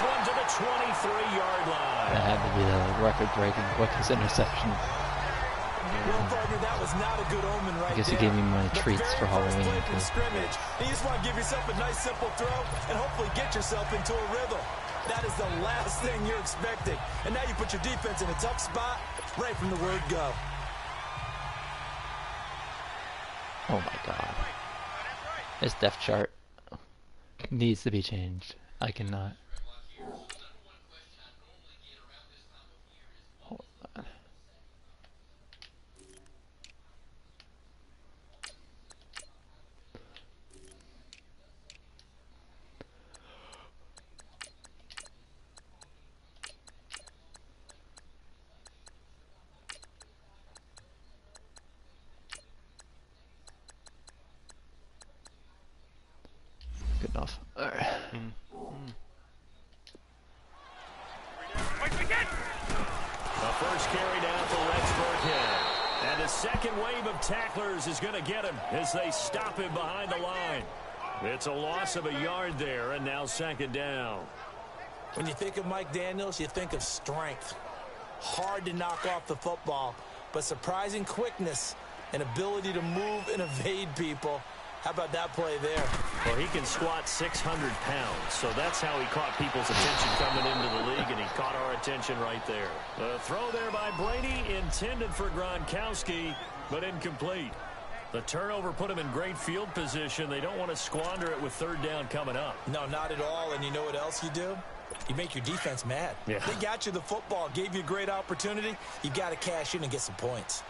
one to the 23-yard line. That had to be the record-breaking quickest interception. Well, partner, that was not a good omen right there. I guess you gave me my treats for Halloween. Scrimmage. You just want to give yourself a nice, simple throw and hopefully get yourself into a rhythm. That is the last thing you're expecting. And now you put your defense in a tough spot right from the word go. Oh, my God. This depth chart needs to be changed. I cannot. Hold on. Good enough. All right. The first carry down for Rex Burkhead. And the second wave of tacklers is going to get him as they stop him behind the line. It's a loss of a yard there, and now second down. When you think of Mike Daniels, you think of strength. Hard to knock off the football, but surprising quickness and ability to move and evade people. How about that play there? Well, he can squat 600 pounds, so that's how he caught people's attention coming into the league, and he caught our attention right there. The throw there by Brady, intended for Gronkowski, but incomplete. The turnover put him in great field position. They don't want to squander it with third down coming up. No, not at all, and you know what else you do? You make your defense mad. Yeah. They got you the football, gave you a great opportunity. You got to cash in and get some points.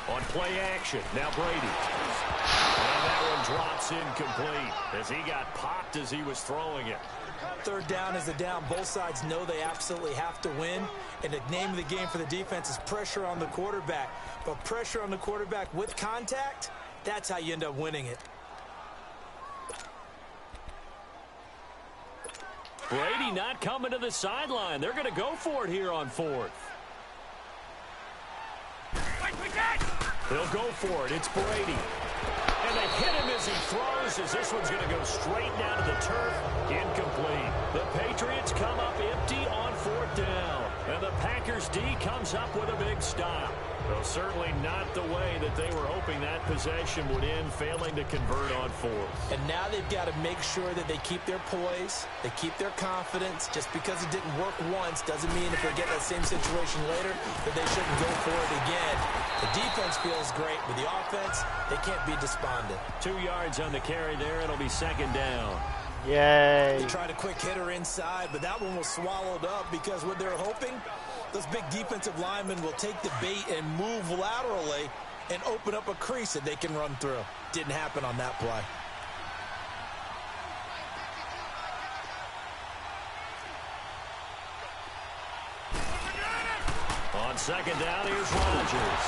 On play action, now Brady. And that one drops incomplete as he got popped as he was throwing it. Third down is a down. Both sides know they absolutely have to win. And the name of the game for the defense is pressure on the quarterback. But pressure on the quarterback with contact, that's how you end up winning it. Brady not coming to the sideline. They're going to go for it here on fourth. They'll go for it. It's Brady. And they hit him as he throws, as this one's going to go straight down to the turf. Incomplete. The Patriots come up empty on fourth down. And the Packers D comes up with a big stop. Well, certainly not the way that they were hoping that possession would end, failing to convert on fourth. And now they've got to make sure that they keep their poise, they keep their confidence. Just because it didn't work once doesn't mean if they get that same situation later that they shouldn't go for it again. The defense feels great. With the offense, they can't be despondent. 2 yards on the carry there. It'll be second down. Yay. They tried a quick hitter inside, but that one was swallowed up because what they're hoping, those big defensive linemen will take the bait and move laterally and open up a crease that they can run through. Didn't happen on that play. On second down, here's Rodgers.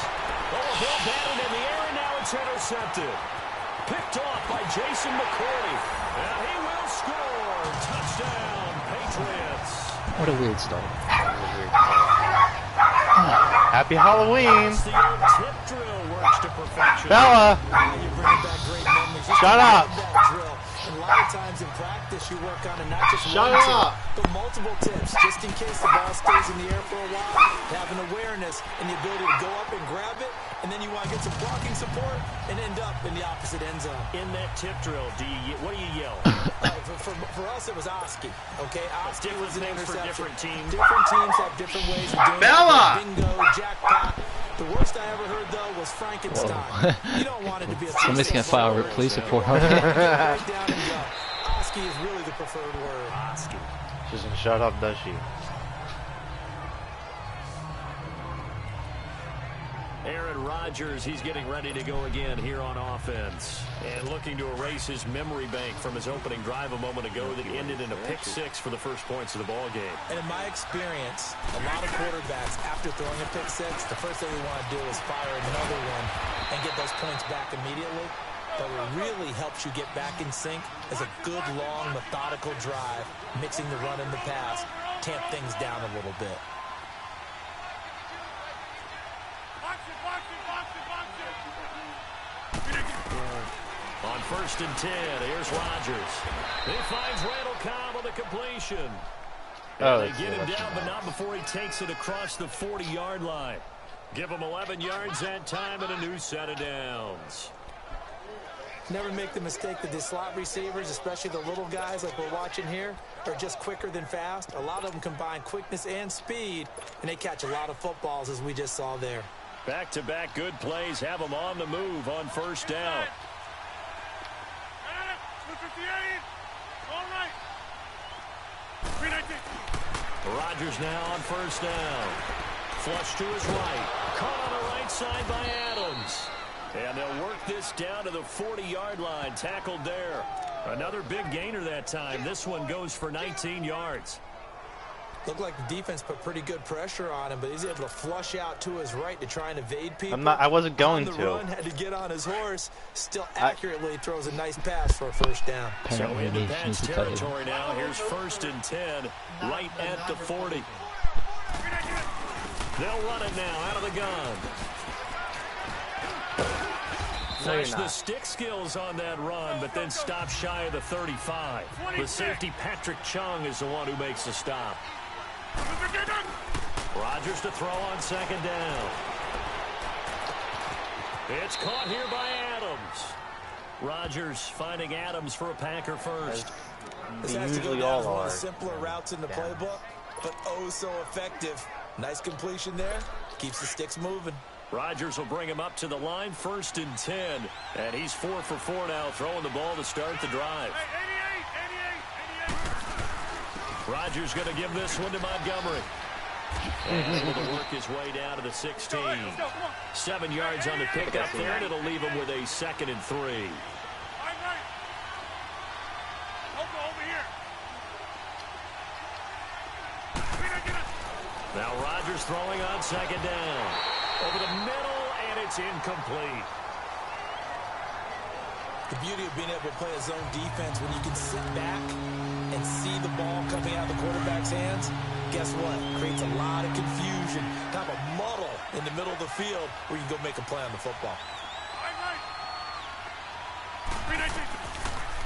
Oh, ball batted in the air, and now it's intercepted. Picked off by Jason McCourty. And he will score. Touchdown, Patriots. What a weird start. Happy Halloween. The old tip drill works to perfection. Bella. You bring back great memories. Shut up. That drill. And a lot of times in practice, you work on it, not just Shut one up. tip, but multiple tips, just in case the ball stays in the air for a while. Have an awareness and the ability to go up and grab it, and then you want to get some blocking support and end up in the opposite end zone. In that tip drill, what do you yell? For us, it was Oski. Okay, Oski was an names for interception. different teams. Different teams have different ways of doing Bella! it. Bingo, jackpot. The worst I ever heard, though, was Frankenstein. You don't want it to be a Somebody's going to file a police report on it. Break down and go. Oski is really the preferred word. Oski. She doesn't shut up, does she? Aaron Rodgers, he's getting ready to go again here on offense. And looking to erase his memory bank from his opening drive a moment ago that ended in a pick-6 for the first points of the ball game. And in my experience, a lot of quarterbacks, after throwing a pick-6, the first thing we want to do is fire another one and get those points back immediately. But what really helps you get back in sync is a good, long, methodical drive, mixing the run and the pass, tamp things down a little bit. first and 10. Here's Rodgers. He finds Randall Cobb on the completion. And they get him down, but not before he takes it across the 40-yard line. Give him 11 yards that time and a new set of downs. Never make the mistake that the slot receivers, especially the little guys like we're watching here, are just quicker than fast. A lot of them combine quickness and speed, and they catch a lot of footballs, as we just saw there. Back-to-back good plays have them on the move on first down. Rodgers now on first down. Flush to his right. Caught on the right side by Adams. And they'll work this down to the 40-yard line. Tackled there. Another big gainer that time. This one goes for 19 yards. Looked like the defense put pretty good pressure on him, but he's able to flush out to his right to try and evade people. I wasn't going on the to. Run, had to get on his horse. Still accurately throws a nice pass for a first down. So into pass territory now. Here's first and 10, right at the 40. They'll run it now out of the gun. Flash the stick skills on that run, but then stop shy of the 35. The safety, Patrick Chung, is the one who makes the stop. Rodgers to throw on second down. It's caught here by Adams. Rodgers finding Adams for a Packer first. This has to go down as one of the simpler routes in the playbook, but oh so effective. Nice completion there. Keeps the sticks moving. Rodgers will bring him up to the line, first and 10. And he's 4 for 4 now, throwing the ball to start the drive. Rodgers going to give this one to Montgomery. And able to work his way down to the 16. 7 yards on the pickup there, and it'll leave him with a second and 3. Now Rodgers throwing on second down. Over the middle, and it's incomplete. The beauty of being able to play a zone defense when you can sit back and see the ball coming out of the quarterback's hands, guess what? Creates a lot of confusion, kind of a muddle in the middle of the field where you can go make a play on the football.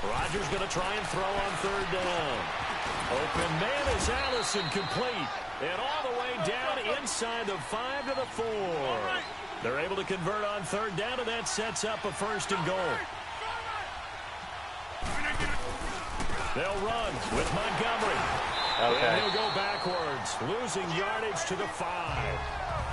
Rodgers going to try and throw on third down. Open man is Allison, complete. And all the way down inside the 5 to the 4. They're able to convert on third down, and that sets up a first and goal. They'll run with Montgomery. Okay. And he'll go backwards, losing yardage to the 5.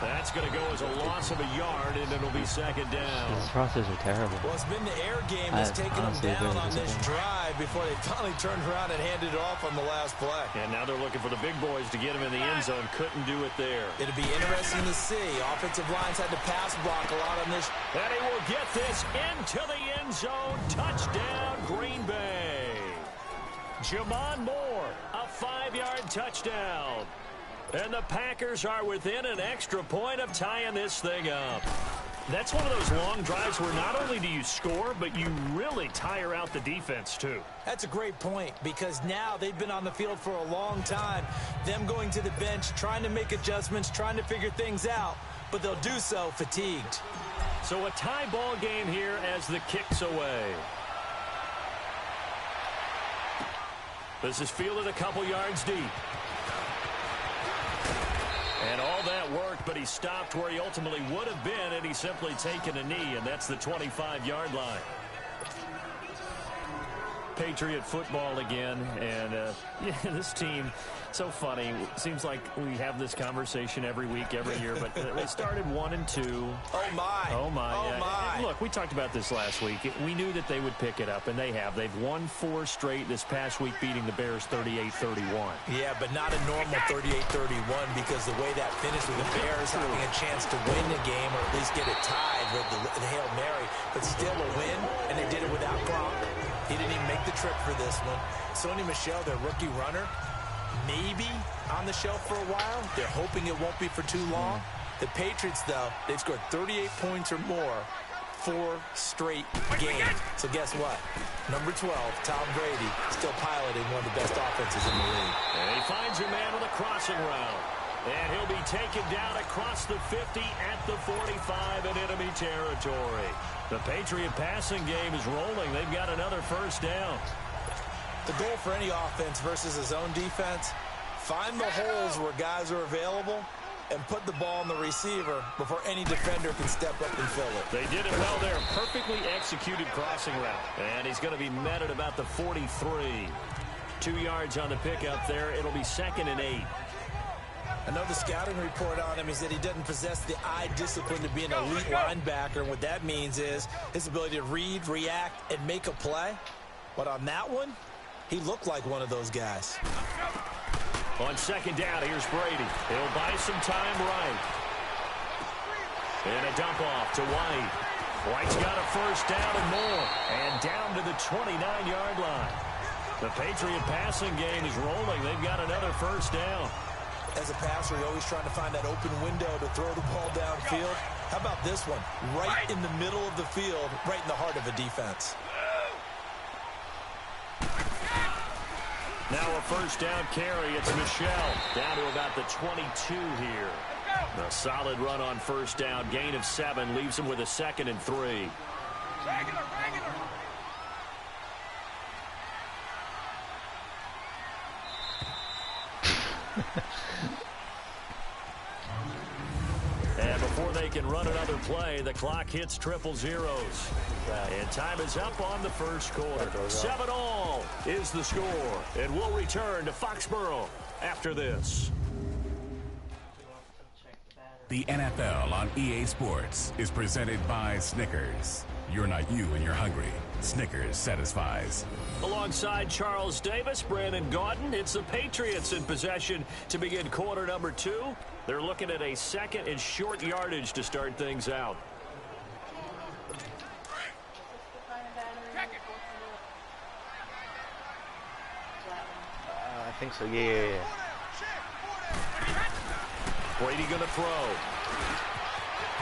That's going to go as a loss of a yard, and it'll be second down. These crosses are terrible. Well, it's been the air game that's taken them down on this drive before they finally turned around and handed it off on the last play. And now they're looking for the big boys to get him in the end zone. Couldn't do it there. It'll be interesting to see. Offensive lines had to pass block a lot on this. And he will get this into the end zone. Touchdown, Green Bay. Jamon Moore, a 5-yard touchdown. And the Packers are within an extra point of tying this thing up. That's one of those long drives where not only do you score, but you really tire out the defense, too. That's a great point, because now they've been on the field for a long time. Them going to the bench, trying to make adjustments, trying to figure things out, but they'll do so fatigued. So a tie ball game here as the kick's away. This is fielded a couple yards deep. And all that worked, but he stopped where he ultimately would have been, and he's simply taken a knee, and that's the 25-yard line. Patriot football again, and yeah, this team, so funny. It seems like we have this conversation every week, every year, but they started 1-2. Oh my! Oh my! Oh my! Look, we talked about this last week. We knew that they would pick it up, and they have. They've won 4 straight this past week, beating the Bears 38-31. Yeah, but not a normal 38-31, because the way that finished with the Bears having a chance to win the game, or at least get it tied with the Hail Mary, but still a win, and they did it without Gronk. He didn't even make the trip for this one. Sony Michel, their rookie runner, maybe on the shelf for a while. They're hoping it won't be for too long. The Patriots, though, they've scored 38 points or more 4 straight games. So guess what? Number 12, Tom Brady, still piloting one of the best offenses in the league. And he finds your man with a crossing route. And he'll be taken down across the 50 at the 45 in enemy territory. The Patriot passing game is rolling. They've got another first down. The goal for any offense versus his own defense, find the holes where guys are available and put the ball on the receiver before any defender can step up and fill it. They did it well there. Perfectly executed crossing route. And he's going to be met at about the 43. 2 yards on the pickup there. It'll be 2nd and 8. I know the scouting report on him is that he doesn't possess the eye discipline to be an elite linebacker. And what that means is his ability to read, react, and make a play. But on that one, he looked like one of those guys. On 2nd down, here's Brady. He'll buy some time right. And a dump off to White. White's got a first down and more. And down to the 29-yard line. The Patriot passing game is rolling. They've got another first down. As a passer, you're always trying to find that open window to throw the ball downfield. How about this one? Right in the middle of the field, right in the heart of a defense. Now a first down carry. It's Michelle down to about the 22 here. A solid run on first down. Gain of 7 leaves him with a 2nd and 3. And before they can run another play, the clock hits 000. And time is up on the first quarter. 7-all is the score. And we'll return to Foxborough after this. The NFL on EA Sports is presented by Snickers. You're not you when you're hungry. Snickers satisfies. Alongside Charles Davis, Brandon Gaudin, it's the Patriots in possession to begin quarter number 2. They're looking at a 2nd and short yardage to start things out. I think so, yeah. Brady going to throw.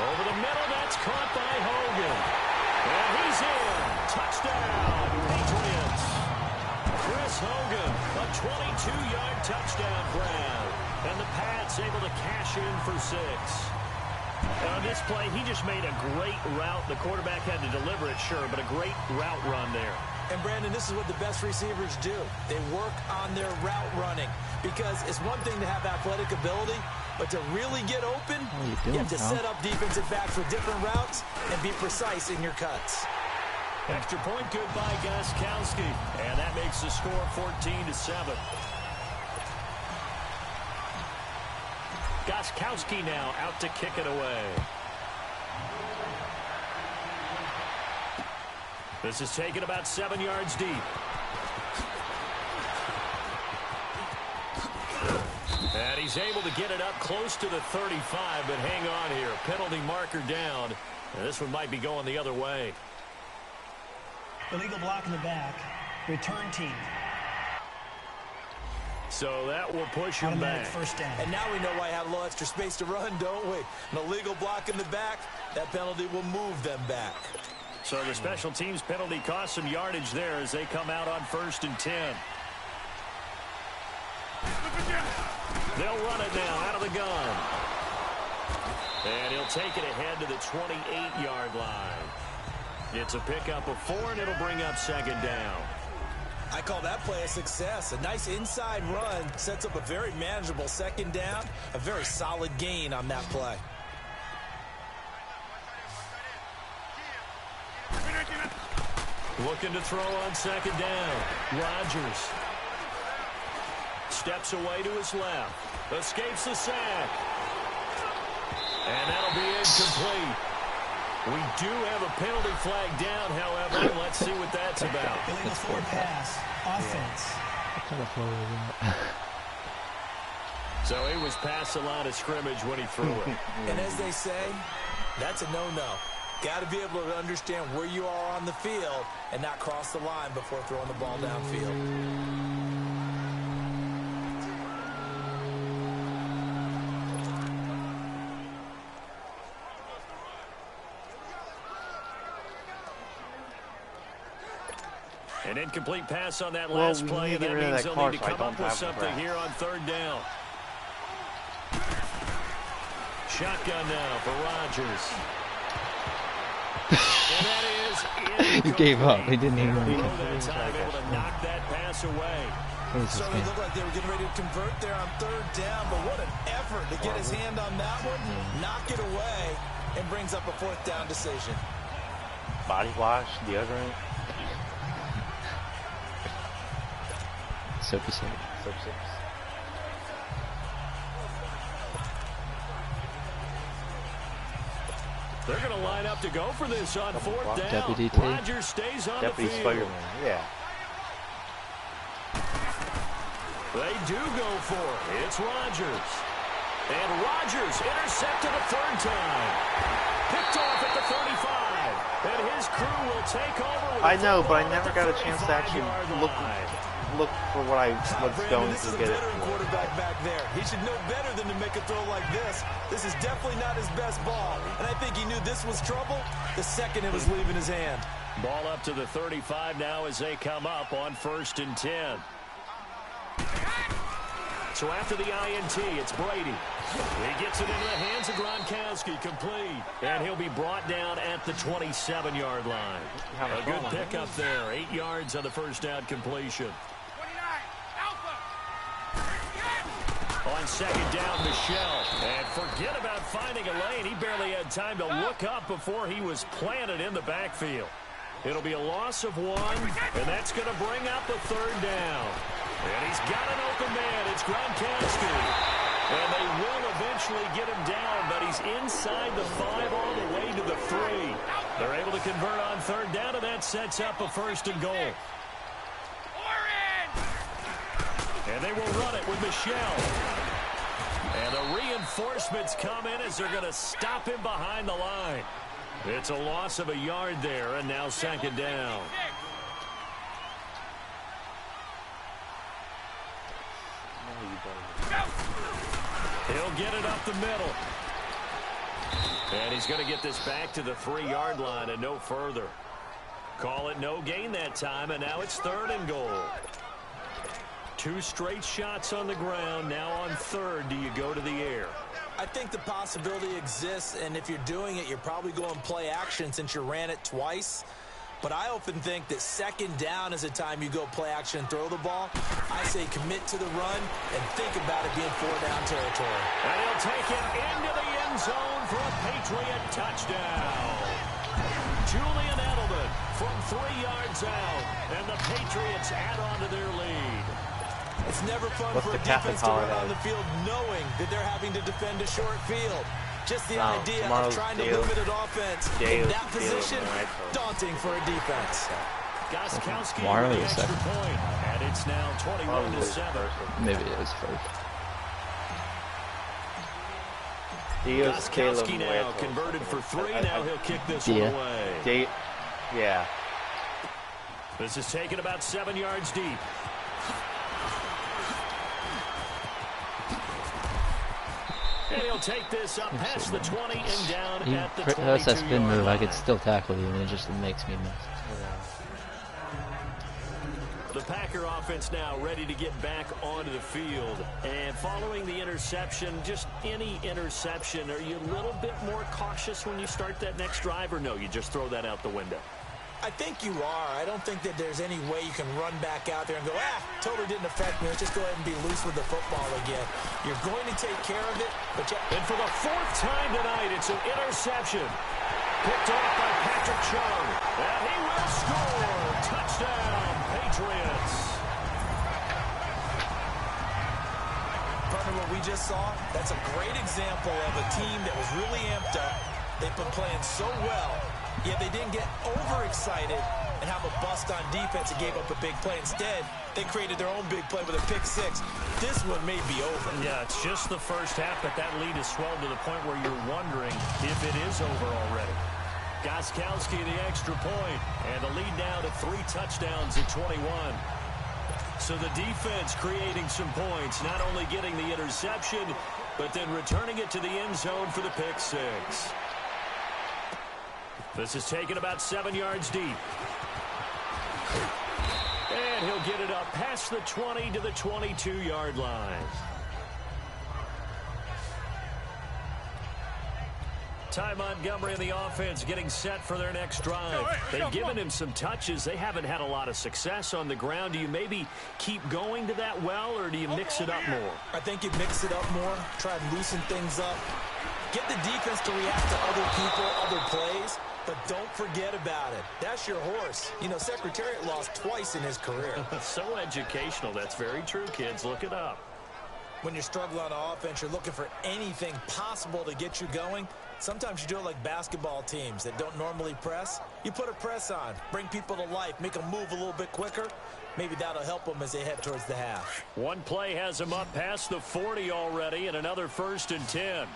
Over the middle, that's caught by Hogan. And he's in. Touchdown, Patriots. Chris Hogan, a 22-yard touchdown grab. And the Pats able to cash in for 6. And on this play, he just made a great route. The quarterback had to deliver it, sure, but a great route run there. And, Brandon, this is what the best receivers do. They work on their route running because it's one thing to have athletic ability, but to really get open, you have to set up defensive backs with different routes and be precise in your cuts. Extra point good by Gostkowski. And that makes the score 14-7. Gostkowski now out to kick it away. This is taken about 7 yards deep. And he's able to get it up close to the 35, but hang on here. Penalty marker down. And this one might be going the other way. Illegal block in the back. Return team. So that will push him back. First down. And now we know why I have a little extra space to run, don't we? An illegal block in the back, that penalty will move them back. So the special teams penalty cost some yardage there as they come out on 1st and 10. They'll run it now out of the gun. And he'll take it ahead to the 28-yard line. It's a pickup of 4, and it'll bring up 2nd down. I call that play a success. A nice inside run sets up a very manageable 2nd down. A very solid gain on that play. Looking to throw on 2nd down. Rodgers steps away to his left. Escapes the sack. And that'll be incomplete. We do have a penalty flag down, however. Let's see what that's about. Illegal forward pass. Offense. So he was past the line of scrimmage when he threw it. And as they say, that's a no-no. Got to be able to understand where you are on the field and not cross the line before throwing the ball downfield. An incomplete pass on that last play, and that means they'll need to come up with something here on 3rd down. shotgun now for Rodgers. And that is He gave up. He didn't even. that time, able to knock that pass away. So it looked like they were getting ready to convert there on third down, but what an effort to get his hand on that one, knock it away, and brings up a fourth down decision. Body wash, deodorant. Soapy soap. Soap sips. They're going to line up to go for this on fourth down. Deputy T. Rodgers stays on Deputy the field. Spider-Man, yeah. They do go for it. It's Rodgers. And Rodgers intercepted a third time. Picked off at the 35. And his crew will take over. With I know, but I never got a chance to actually look for what's going This to is a get it. veteran quarterback back there. He should know better than to make a throw like this. This is definitely not his best ball. And I think he knew this was trouble the second it was leaving his hand. Ball up to the 35 now as they come up on 1st and 10. So after the INT, it's Brady. He gets it into the hands of Gronkowski, complete. And he'll be brought down at the 27-yard line. A good pickup there. 8 yards on the first down completion. On second down, Michelle. And forget about finding a lane. He barely had time to look up before he was planted in the backfield. It'll be a loss of 1, and that's going to bring up a third down. And he's got an open man. It's Gronkowski. And they will eventually get him down, but he's inside the 5 all the way to the 3. They're able to convert on third down, and that sets up a 1st and goal. And they will run it with Michelle. And the reinforcements come in as they're going to stop him behind the line. It's a loss of a yard there, and now second down. He'll get it up the middle. And he's going to get this back to the 3-yard line and no further. Call it no gain that time, and now it's 3rd and goal. 2 straight shots on the ground. Now on 3rd, do you go to the air? I think the possibility exists, and if you're doing it, you're probably going play action since you ran it twice. But I often think that second down is a time you go play action and throw the ball. I say commit to the run and think about it being 4-down territory. And he'll take it into the end zone for a Patriot touchdown. Julian Edelman from 3 yards out, and the Patriots add on to their lead. It's never fun What's for the a defense to run holiday? on the field knowing that they're having to defend a short field. Just the No, idea of tomorrow's trying to Dale- limit an offense Dale- in that position, Dale- Dale- daunting for a defense. Goskowski Tomorrow with the is extra second. point, and it's now 21-7. Maybe it was first. Dios Caleb Goskowski now Muerto. converted for 3. Now he'll kick this Yeah. one away. Yeah. This is taken about 7 yards deep. And he'll take this up past the 20 and down at the 22-yard That's that spin move. I could line. still tackle you, and it just makes me miss. The Packer offense now ready to get back onto the field. And following the interception, just any interception, are you a little bit more cautious when you start that next drive, or no, you just throw that out the window? I think you are. I don't think that there's any way you can run back out there and go, totally didn't affect me. Let's just go ahead and be loose with the football again. You're going to take care of it, but And for the 4th time tonight, it's an interception. Picked off by Patrick Chung. And he will score. Touchdown, Patriots. partner, what we just saw, that's a great example of a team that was really amped up. They've been playing so well, yet they didn't get overexcited and have a bust on defense and gave up a big play. Instead, they created their own big play with a pick 6. This one may be over. Yeah, it's just the first half, but that lead has swelled to the point where you're wondering if it is over already. Goskowski the extra point, and the lead now to 3 touchdowns at 21. So the defense creating some points, not only getting the interception, but then returning it to the end zone for the pick 6. This is taken about 7 yards deep. And he'll get it up past the 20 to the 22-yard line. Ty Montgomery and the offense getting set for their next drive. They've given him some touches. They haven't had a lot of success on the ground. Do you maybe keep going to that well, or do you mix it up more? I think you mix it up more, try and loosen things up. Get the defense to react to other people, other plays, but don't forget about it. That's your horse. You know, Secretariat lost twice in his career. So educational. That's very true, kids. Look it up. When you're struggling on offense, you're looking for anything possible to get you going. Sometimes you do it like basketball teams that don't normally press. You put a press on, bring people to life, make them move a little bit quicker. Maybe that'll help them as they head towards the half. One play has them up past the 40 already, and another 1st and 10.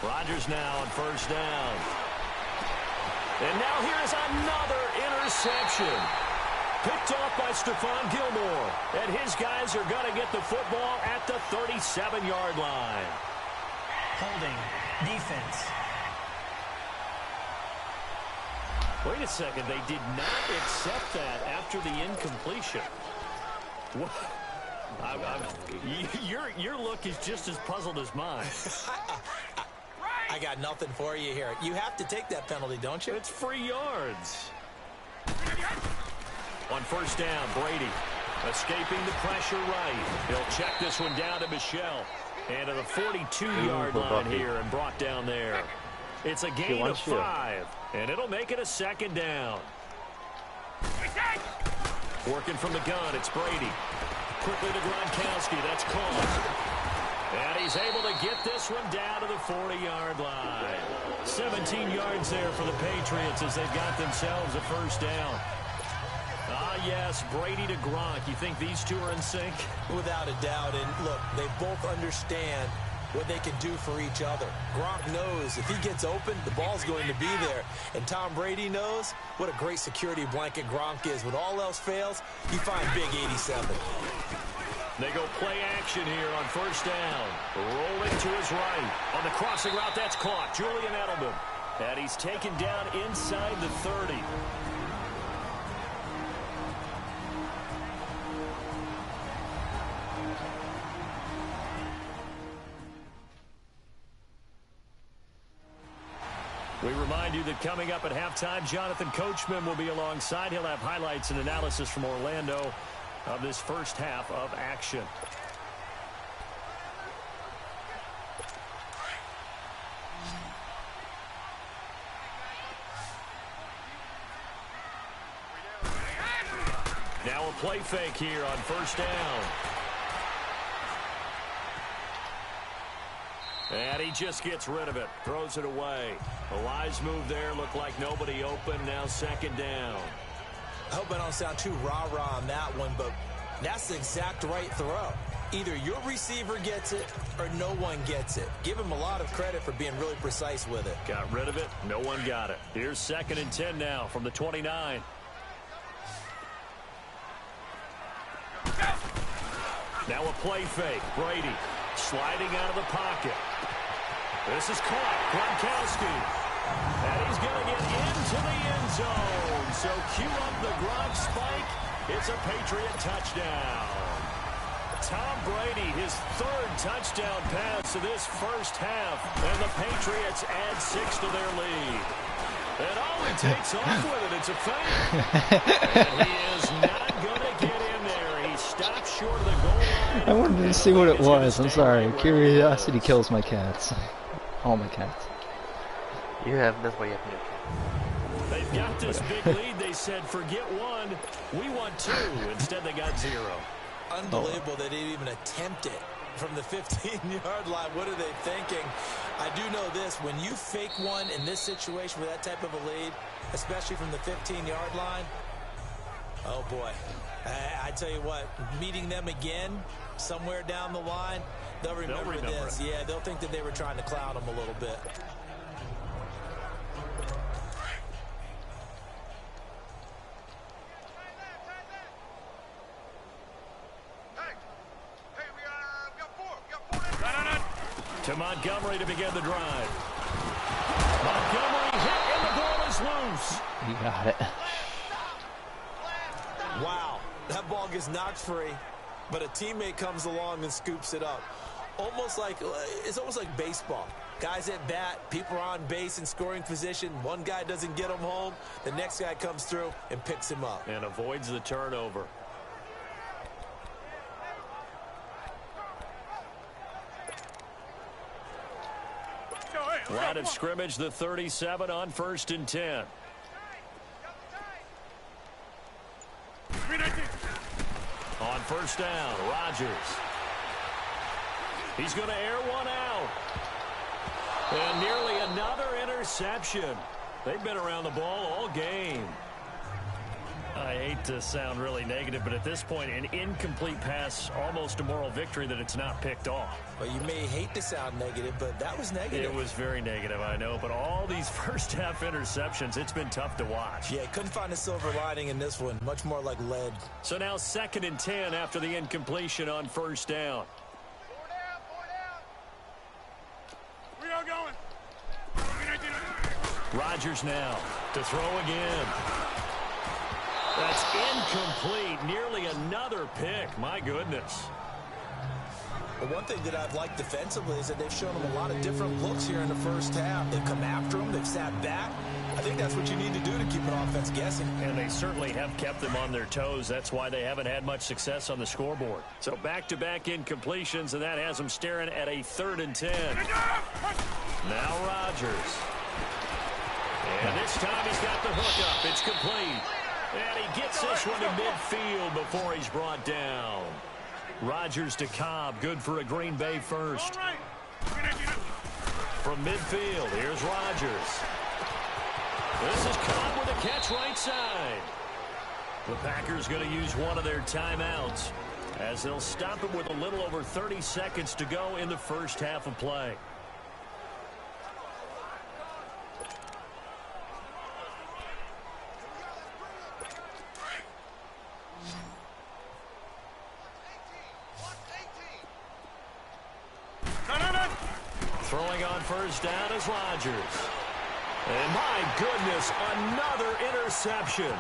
Rodgers now on 1st down. And now here's another interception. Picked off by Stephon Gilmore. And his guys are going to get the football at the 37-yard line. Holding. Defense. Wait a second. They did not accept that after the incompletion. What? Your look is just as puzzled as mine. I got nothing for you here. You have to take that penalty, don't you? It's free yards. On 1st down, Brady escaping the pressure right. He'll check this one down to Michelle. And to the 42-yard line here and brought down there. It's a gain of 5, and it'll make it a 2nd down. Working from the gun, it's Brady. Quickly to Gronkowski, that's caught. And he's able to get this one down to the 40-yard line. 17 yards there for the Patriots as they've got themselves a 1st down. Ah, yes, Brady to Gronk. You think these two are in sync? Without a doubt. And look, they both understand what they can do for each other. Gronk knows if he gets open, the ball's going to be there. And Tom Brady knows what a great security blanket Gronk is. When all else fails, you find Big 87. They go play action here on 1st down. Rolling to his right. On the crossing route, that's caught. Julian Edelman. And he's taken down inside the 30. We remind you that coming up at halftime, Jonathan Coachman will be alongside. He'll have highlights and analysis from Orlando of this first half of action. Now a play fake here on 1st down. And he just gets rid of it. Throws it away. A wise move there. Looked like nobody open. Now 2nd down. I hope I don't sound too rah-rah on that one, but that's the exact right throw. Either your receiver gets it or no one gets it. Give him a lot of credit for being really precise with it. Got rid of it. No one got it. Here's 2nd and 10 now from the 29. Now a play fake. Brady sliding out of the pocket. This is caught. Gronkowski. And he's going to get into the end zone. So cue up the Gronk spike. It's a Patriot touchdown. Tom Brady, his 3rd touchdown pass of this first half. And the Patriots add 6 to their lead. And he takes off with it. It's a fake. And he is not going to get in there. He stops short of the goal line. I wanted to see what it was. I'm sorry. Curiosity kills my cats. All my cats. That's why you have no. They've got this big lead. They said, forget 1. We want 2. Instead, they got 0. Unbelievable they didn't even attempt it from the 15-yard line. What are they thinking? I do know this. When you fake one in this situation with that type of a lead, especially from the 15-yard line, oh, boy. I tell you what, meeting them again somewhere down the line, they'll remember this. Yeah, they'll think that they were trying to clown them a little bit. To Montgomery to begin the drive. Montgomery hit and the ball is loose. You got it. Wow, that ball gets knocked free. but a teammate comes along and scoops it up. It's almost like baseball. Guys at bat, people are on base in scoring position. One guy doesn't get him home. The next guy comes through and picks him up. And avoids the turnover. Line of scrimmage, the 37 on 1st and 10. On 1st down, Rodgers. He's going to air one out. And nearly another interception. They've been around the ball all game. I hate to sound really negative, but at this point, an incomplete pass, almost a moral victory that it's not picked off. Well, you may hate to sound negative, but that was negative. It was very negative, I know, but all these first-half interceptions, it's been tough to watch. Yeah, couldn't find a silver lining in this one. Much more like lead. So now 2nd and 10 after the incompletion on 1st down. We are going. Rodgers now to throw again. That's incomplete. Nearly another pick. My goodness. Well, one thing that I've liked defensively is that they've shown them a lot of different looks here in the first half. They've come after them. They've sat back. I think that's what you need to do to keep an offense guessing. And they certainly have kept them on their toes. That's why they haven't had much success on the scoreboard. So back-to-back incompletions, and that has them staring at a 3rd and 10. Now Rodgers. And this time he's got the hook up. It's complete. And he gets this one to midfield before he's brought down. Rodgers to Cobb. Good for a Green Bay first. From midfield, here's Rodgers. This is Cobb with a catch right side. The Packers going to use one of their timeouts as they'll stop it with a little over 30 seconds to go in the first half of play. Throwing on 1st down is Rodgers. And my goodness, another interception.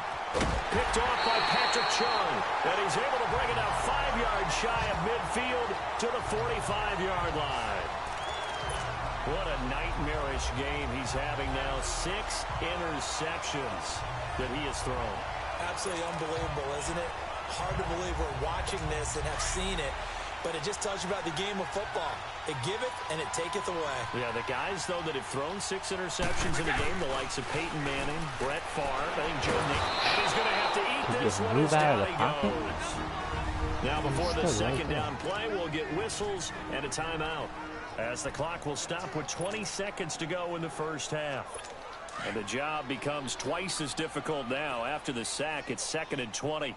Picked off by Patrick Chung. And he's able to bring it out 5 yards shy of midfield to the 45-yard line. What a nightmarish game he's having now. 6 interceptions that he has thrown. Absolutely unbelievable, isn't it? Hard to believe we're watching this and have seen it. But it just tells you about the game of football. It giveth and it taketh away. Yeah, the guys, though, that have thrown 6 interceptions in a game, the likes of Peyton Manning, Brett Favre, I think Joe Nick, and he's going to have to eat this one as down he goes. Now, before the 2nd down play, we'll get whistles and a timeout, as the clock will stop with 20 seconds to go in the first half. And the job becomes twice as difficult now. After the sack, it's 2nd and 20.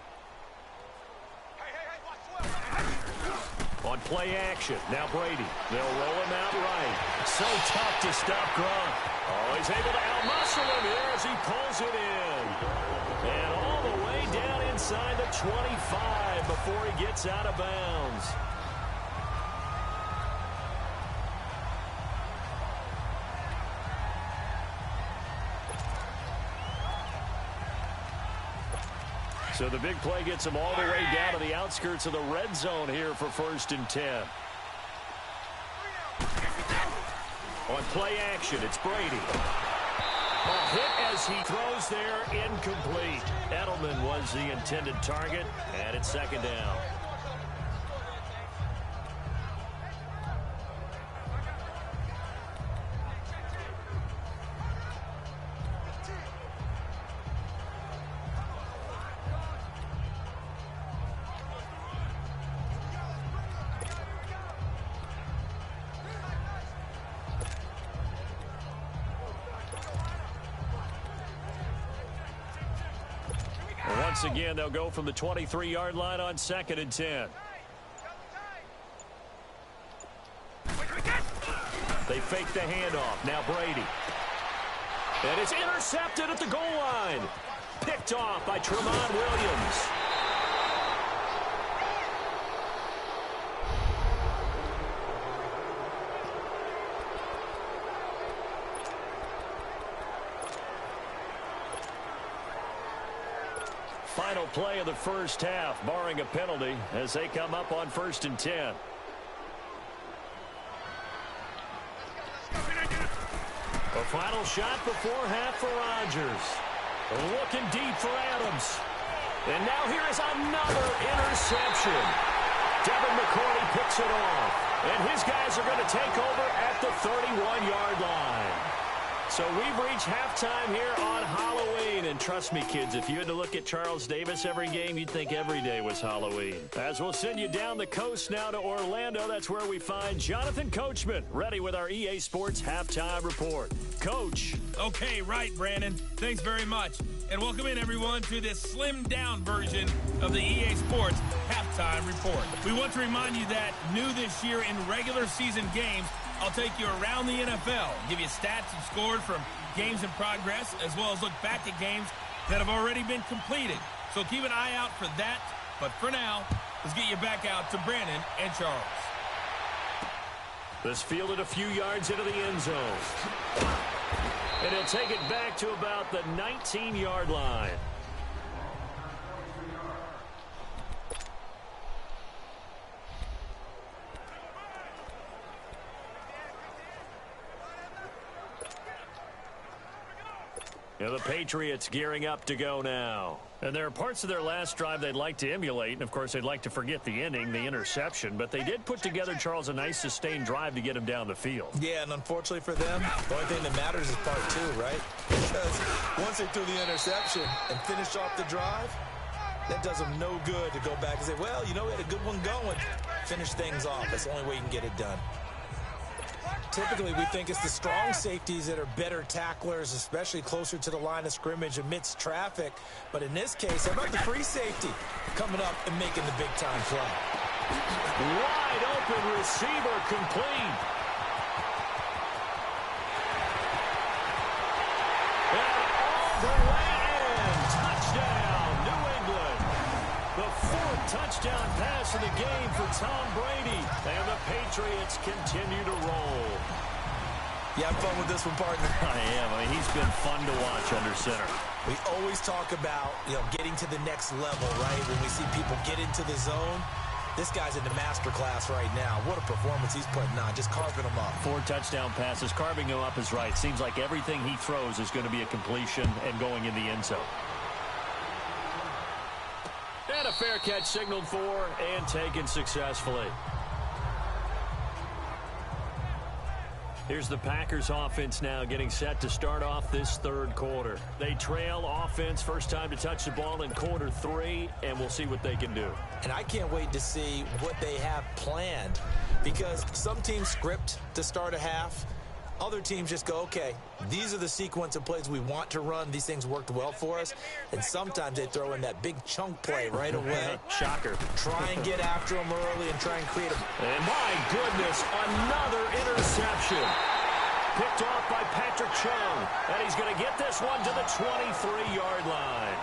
On play action, now Brady. They'll roll him out right. So tough to stop Gronk. Oh, he's able to outmuscle him here as he pulls it in. And all the way down inside the 25 before he gets out of bounds. So the big play gets him all the way down to the outskirts of the red zone here for 1st and 10. On play action, it's Brady. A hit as he throws there, incomplete. Edelman was the intended target, and it's 2nd down. Once again, they'll go from the 23-yard line on 2nd and 10. They fake the handoff. Now Brady. And it's intercepted at the goal line. Picked off by Tremont Williams. Final play of the first half, barring a penalty, as they come up on 1st and 10. A final shot before half for Rodgers. Looking deep for Adams. And now here is another interception. Devin McCourty picks it off. And his guys are going to take over at the 31-yard line. So we've reached halftime here on Halloween. And trust me, kids, if you had to look at Charles Davis every game, you'd think every day was Halloween. As we'll send you down the coast now to Orlando, that's where we find Jonathan Coachman, ready with our EA Sports Halftime Report. Coach. Okay, right, Brandon. Thanks very much. And welcome in, everyone, to this slimmed-down version of the EA Sports Halftime Report. We want to remind you that new this year in regular season games, I'll take you around the NFL, give you stats and scores from games in progress, as well as look back at games that have already been completed. So keep an eye out for that. But for now, let's get you back out to Brandon and Charles. This fielded a few yards into the end zone. And he'll take it back to about the 19-yard line. The Patriots gearing up to go now. And there are parts of their last drive they'd like to emulate. And, of course, they'd like to forget the ending, the interception. But they did put together, Charles, a nice sustained drive to get him down the field. Yeah, and unfortunately for them, the only thing that matters is part 2, right? Because once they threw the interception and finished off the drive, that does them no good to go back and say, well, you know, we had a good one going. Finish things off. That's the only way you can get it done. Typically, we think it's the strong safeties that are better tacklers, especially closer to the line of scrimmage amidst traffic. But in this case, how about the free safety coming up and making the big-time play? Wide open receiver complete. And all the way in. Touchdown, New England. The 4th touchdown pass of the game for Tom Brady. And the Patriots continue to roll. You have fun with this one, partner? I am. I mean, he's been fun to watch under center. We always talk about, getting to the next level, right? When we see people get into the zone, this guy's in the master class right now. What a performance he's putting on, just carving them up. 4 touchdown passes, carving him up is right. Seems like everything he throws is going to be a completion and going in the end zone. And a fair catch signaled for and taken successfully. Here's the Packers offense now getting set to start off this 3rd quarter. They trail offense, first time to touch the ball in quarter 3, and we'll see what they can do. And I can't wait to see what they have planned, because some teams script to start a half. Other teams just go, okay, these are the sequence of plays we want to run. These things worked well for us. And sometimes they throw in that big chunk play right away. Shocker. Try and get after them early and try and create a... And my goodness, another interception. Picked off by Patrick Chung. And he's going to get this one to the 23-yard line.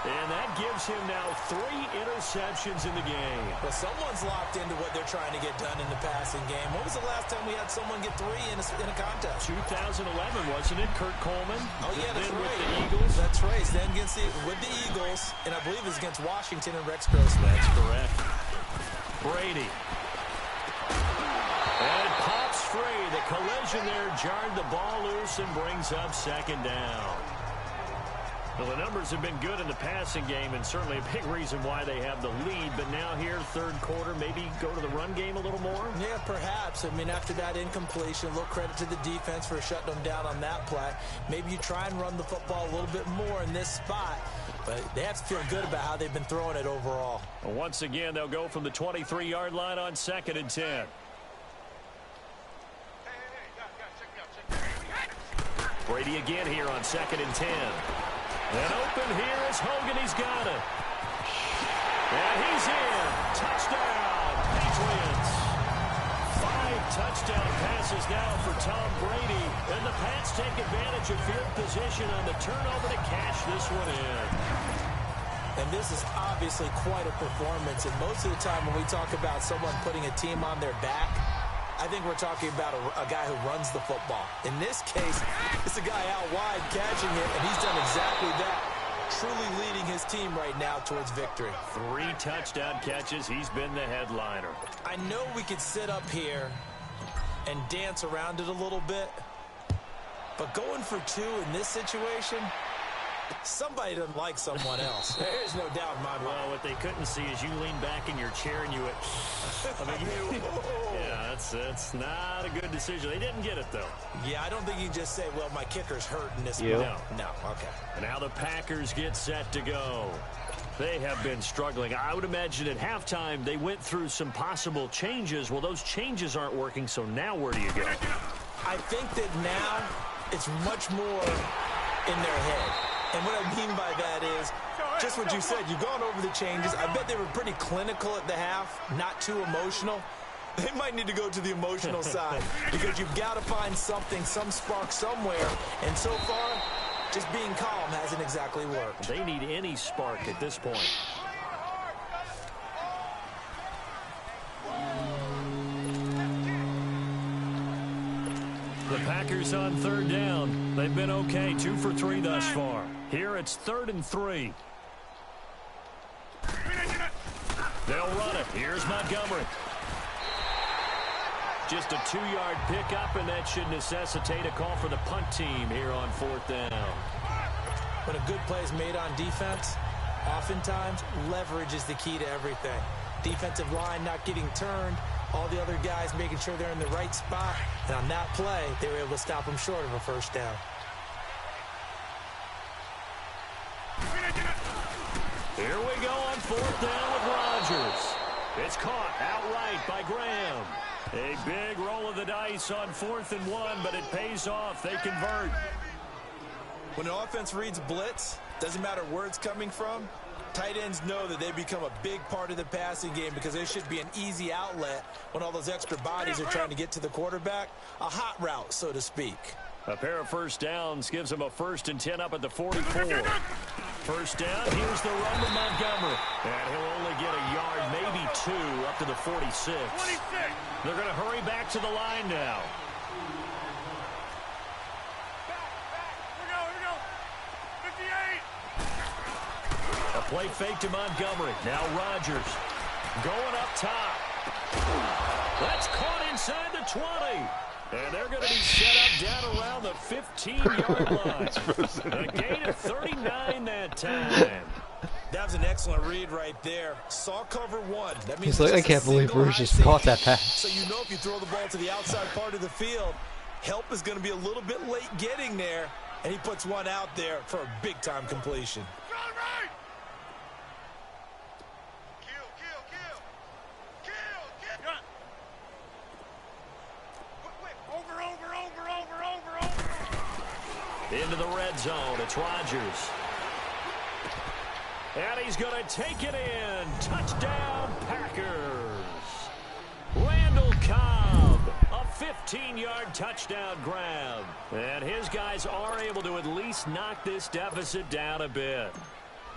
And that gives him now 3 interceptions in the game. Well, someone's locked into what they're trying to get done in the passing game. When was the last time we had someone get 3 in a contest? 2011, wasn't it? Kurt Coleman. Oh, yeah, that's right. With the Eagles. That's right. Then with the Eagles, and I believe it's against Washington and Rex Grossman. That's correct. Brady. And it pops free. The collision there jarred the ball loose and brings up 2nd down. Well, the numbers have been good in the passing game, and certainly a big reason why they have the lead. But now here, 3rd quarter, maybe go to the run game a little more? Yeah, perhaps. I mean, after that incompletion, a little credit to the defense for shutting them down on that play. Maybe you try and run the football a little bit more in this spot. But they have to feel good about how they've been throwing it overall. Well, once again, they'll go from the 23-yard line on 2nd and 10. Brady again here on 2nd and 10. And open here is Hogan. He's got it. And he's in. Touchdown, Patriots. 5 touchdown passes now for Tom Brady. And the Pats take advantage of field position on the turnover to cash this one in. And this is obviously quite a performance. And most of the time when we talk about someone putting a team on their back, I think we're talking about a guy who runs the football. In this case, it's a guy out wide catching it, and he's done exactly that. truly leading his team right now towards victory. 3 touchdown catches. He's been the headliner. I know we could sit up here and dance around it a little bit, but going for 2 in this situation, somebody doesn't like someone else. There's no doubt in my mind. Well, what they couldn't see is you lean back in your chair and you went, yeah, that's not a good decision. They didn't get it, though. Yeah, I don't think you can just say, well, my kicker's hurt in this Yeah. moment. No, okay. And now the Packers get set to go. They have been struggling. I would imagine at halftime they went through some possible changes. Well, those changes aren't working, so now where do you go? I think that now it's much more in their head. And what I mean by that is just what you said. You've gone over the changes. I bet they were pretty clinical at the half, not too emotional. They might need to go to the emotional side because you've got to find something, some spark somewhere. And so far, just being calm hasn't exactly worked. They need any spark at this point. The Packers on 3rd down. They've been okay, 2 for 3 thus far. Here it's 3rd and 3. They'll run it. Here's Montgomery. Just a 2-yard pickup, and that should necessitate a call for the punt team here on 4th down. When a good play is made on defense, oftentimes leverage is the key to everything. Defensive line not getting turned, all the other guys making sure they're in the right spot. And on that play, they were able to stop them short of a 1st down. Here we go on 4th down with Rodgers. It's caught outright by Graham. A big roll of the dice on 4th and 1, but it pays off. They convert. When an offense reads blitz, doesn't matter where it's coming from, tight ends know that they become a big part of the passing game because there should be an easy outlet when all those extra bodies are trying to get to the quarterback. A hot route, so to speak. A pair of 1st downs gives them a 1st and 10 up at the 44. 1st down, here's the run with Montgomery. And he'll only get a yard, maybe 2, up to the 46. They're going to hurry back to the line now. A play fake to Montgomery. Now Rodgers going up top. That's caught inside the 20. And they're going to be set up down around the 15-yard line. A gain of 39 that time. That was an excellent read right there. Saw cover 1. That means He's like, I can't believe Bruce just caught that pass. So you know if you throw the ball to the outside part of the field, help is going to be a little bit late getting there. And he puts one out there for a big-time completion. Into the red zone. It's Rodgers. And he's going to take it in. Touchdown, Packers. Randall Cobb, a 15-yard touchdown grab. And his guys are able to at least knock this deficit down a bit.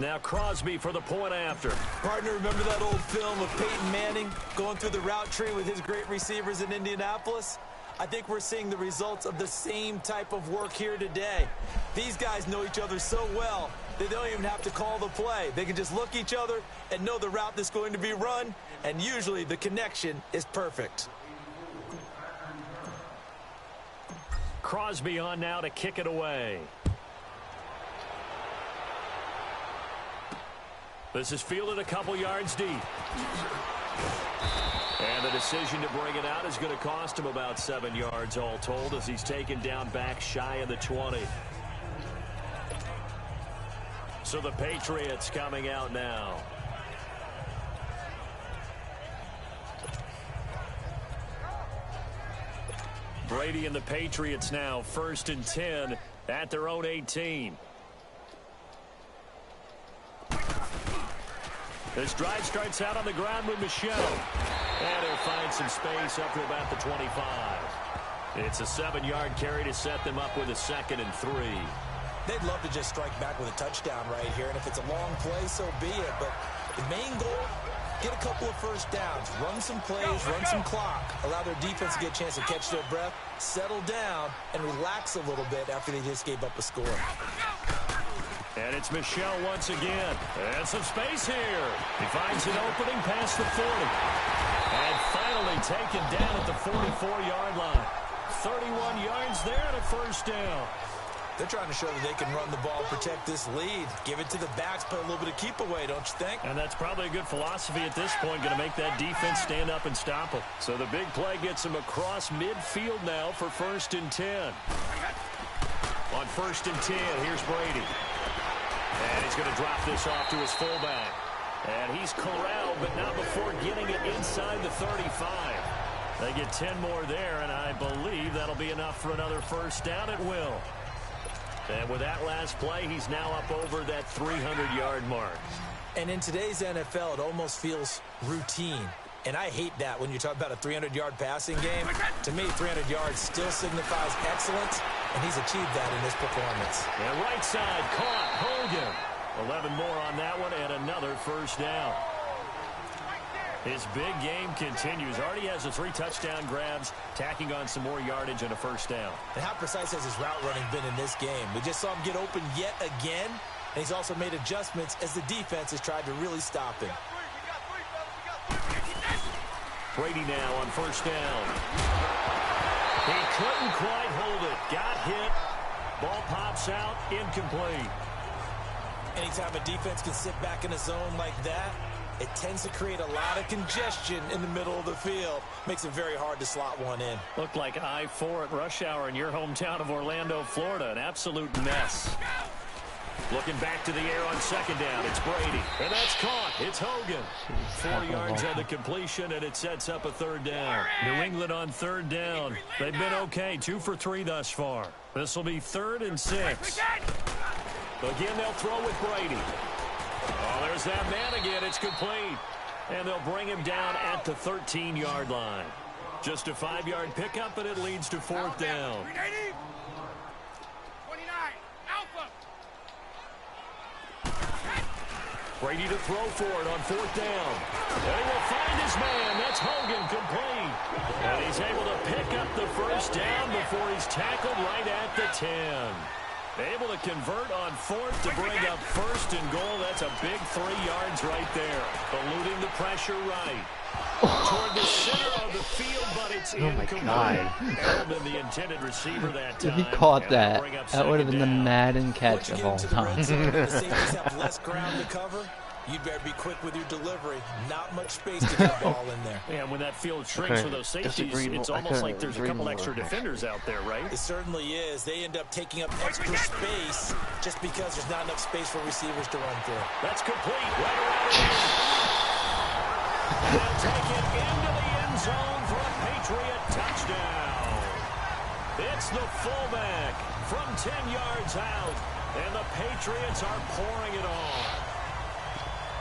Now Crosby for the point after. Partner, remember that old film of Peyton Manning going through the route tree with his great receivers in Indianapolis? I think we're seeing the results of the same type of work here today. These guys know each other so well that they don't even have to call the play. They can just look each other and know the route that's going to be run, and usually the connection is perfect. Crosby on now to kick it away. This is fielded a couple yards deep. And the decision to bring it out is going to cost him about 7 yards all told as he's taken down back shy of the 20. So the Patriots coming out now. Brady and the Patriots now 1st and 10 at their own 18. This drive starts out on the ground with Michel. And he'll find some space up to about the 25. It's a 7-yard carry to set them up with a 2nd and 3. They'd love to just strike back with a touchdown right here. And if it's a long play, so be it. But the main goal, get a couple of 1st downs. Run some plays, run some clock. Allow their defense to get a chance to catch their breath, settle down, and relax a little bit after they just gave up a score. And it's Michel once again. And some space here. He finds an opening past the 40. And finally taken down at the 44-yard line. 31 yards there and a first down. They're trying to show that they can run the ball, protect this lead. Give it to the backs, play a little bit of keep away, don't you think? And that's probably a good philosophy at this point, going to make that defense stand up and stop them. So the big play gets him across midfield now for 1st and 10. On 1st and 10, here's Brady. And he's going to drop this off to his fullback. And he's corralled, but not before getting it inside the 35. They get 10 more there, and I believe that'll be enough for another first down at will. And with that last play, he's now up over that 300-yard mark. And in today's NFL, it almost feels routine. And I hate that when you talk about a 300-yard passing game. To me, 300 yards still signifies excellence, and he's achieved that in this performance. And right side caught. Hogan. 11 more on that one, and another first down. His big game continues. Already has the 3 touchdown grabs, tacking on some more yardage and a first down. And how precise has his route running been in this game? We just saw him get open yet again, and he's also made adjustments as the defense has tried to really stop him. Brady now on first down. He couldn't quite hold it. Got hit. Ball pops out. Incomplete. Anytime a defense can sit back in a zone like that, it tends to create a lot of congestion in the middle of the field. Makes it very hard to slot one in. Looked like I-4 at rush hour in your hometown of Orlando, Florida. An absolute mess. Looking back to the air on second down. It's Brady. And that's caught. It's Hogan. 4 yards on the completion, and it sets up a third down. New England on third down. They've been okay. 2 for 3 thus far. This will be 3rd and 6. Again, they'll throw with Brady. Oh, there's that man again. It's complete. And they'll bring him down at the 13-yard line. Just a 5-yard pickup, and it leads to 4th down. 29, Alpha. Brady to throw for it on 4th down. And he will find his man. That's Hogan, complete. And he's able to pick up the first down before he's tackled right at the 10. Able to convert on 4th to bring up 1st and goal. That's a big 3 yards right there. Eluding the pressure right. Toward the center of the field, but it's incomplete. Edelman, the intended receiver that time. If he caught that, that would have been the Madden catch of all time. The safeties have less ground to cover. You'd better be quick with your delivery. Not much space to get the ball in there. Yeah, when that field shrinks for those safeties, it's almost like there's a couple extra defenders out there, right? It certainly is. They end up taking up extra space just because there's not enough space for receivers to run through. That's complete. Right around the end. They'll take it into the end zone for a Patriot touchdown. It's the fullback from 10 yards out, and the Patriots are pouring it on.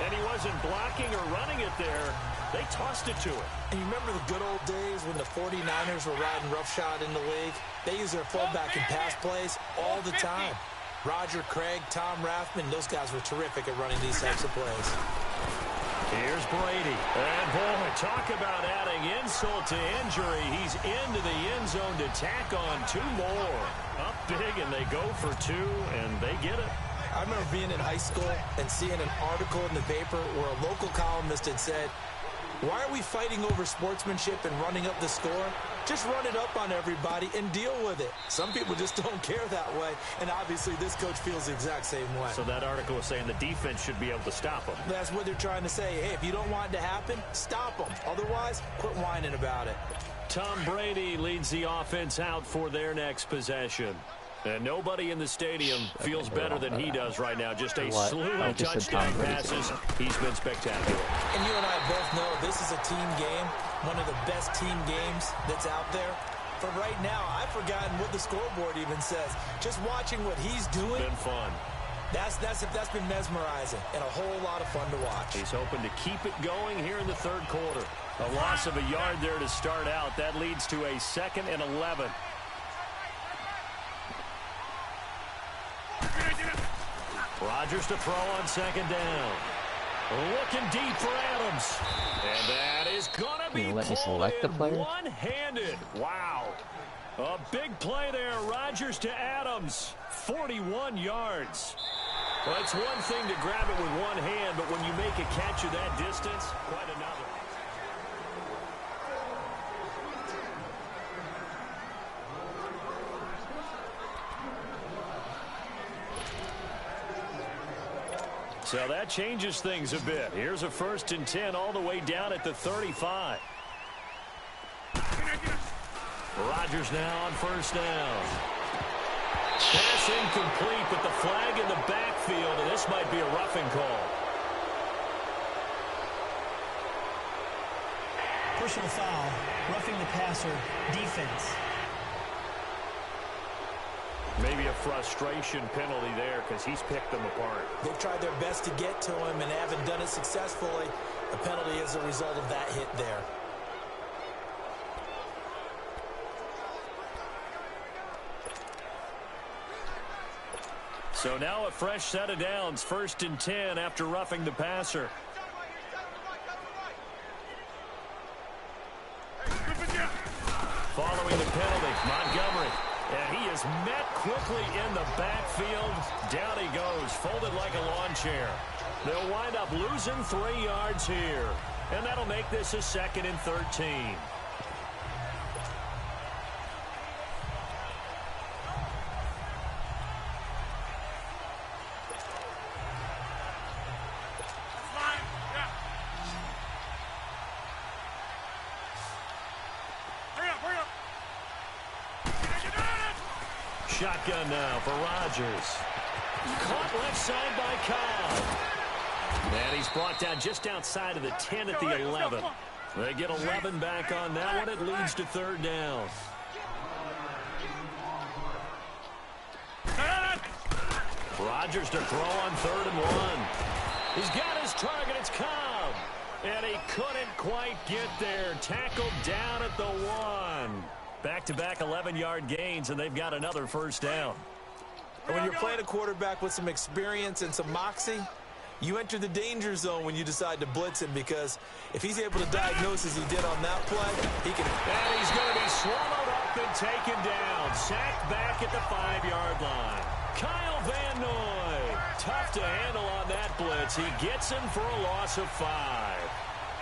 And he wasn't blocking or running it there. They tossed it to him. And you remember the good old days when the 49ers were riding roughshod in the league? They used their fullback in pass plays all the time. Roger Craig, Tom Rathman, those guys were terrific at running these types of plays. Here's Brady. And boy, talk about adding insult to injury. He's into the end zone to tack on 2 more. Up big, and they go for 2, and they get it. I remember being in high school and seeing an article in the paper where a local columnist had said, why are we fighting over sportsmanship and running up the score? Just run it up on everybody and deal with it. Some people just don't care that way, and obviously this coach feels the exact same way. So that article was saying the defense should be able to stop them. That's what they're trying to say. Hey, if you don't want it to happen, stop them. Otherwise, quit whining about it. Tom Brady leads the offense out for their next possession. And nobody in the stadium feels better than he does right now. Just a slew of touchdown passes. He's been spectacular. And you and I both know this is a team game, one of the best team games that's out there. For right now, I've forgotten what the scoreboard even says. Just watching what he's doing. Been fun. That's been mesmerizing and a whole lot of fun to watch. He's hoping to keep it going here in the 3rd quarter. A loss of a yard there to start out. That leads to a 2nd and 11. Rodgers to throw on 2nd down. Looking deep for Adams. And that is going to be let me select the player? One-handed. Wow. A big play there. Rodgers to Adams. 41 yards. Well, it's one thing to grab it with one hand, but when you make a catch of that distance, quite another. So that changes things a bit. Here's a 1st and 10 all the way down at the 35. Rodgers now on 1st down. Pass incomplete, but the flag in the backfield, and this might be a roughing call. Personal foul, roughing the passer, defense. Maybe a frustration penalty there because he's picked them apart. They've tried their best to get to him and haven't done it successfully. A penalty is a result of that hit there. So now a fresh set of downs, 1st and 10 after roughing the passer. Following the penalty, Montgomery. And he is met quickly in the backfield. Down he goes, folded like a lawn chair. They'll wind up losing 3 yards here. And that'll make this a 2nd and 13. Shotgun now for Rodgers. Caught left side by Cobb. And he's brought down just outside of the 10 at the 11. They get 11 back on that one. It leads to 3rd down. Rodgers to throw on 3rd and 1. He's got his target. It's Cobb. And he couldn't quite get there. Tackled down at the 1. Back-to-back 11-yard gains, and they've got another 1st down. And when you're playing a quarterback with some experience and some moxie, you enter the danger zone when you decide to blitz him, because if he's able to diagnose as he did on that play, he can... And he's going to be swallowed up and taken down. Sacked back at the 5-yard line. Kyle Van Noy. Tough to handle on that blitz. He gets him for a loss of 5.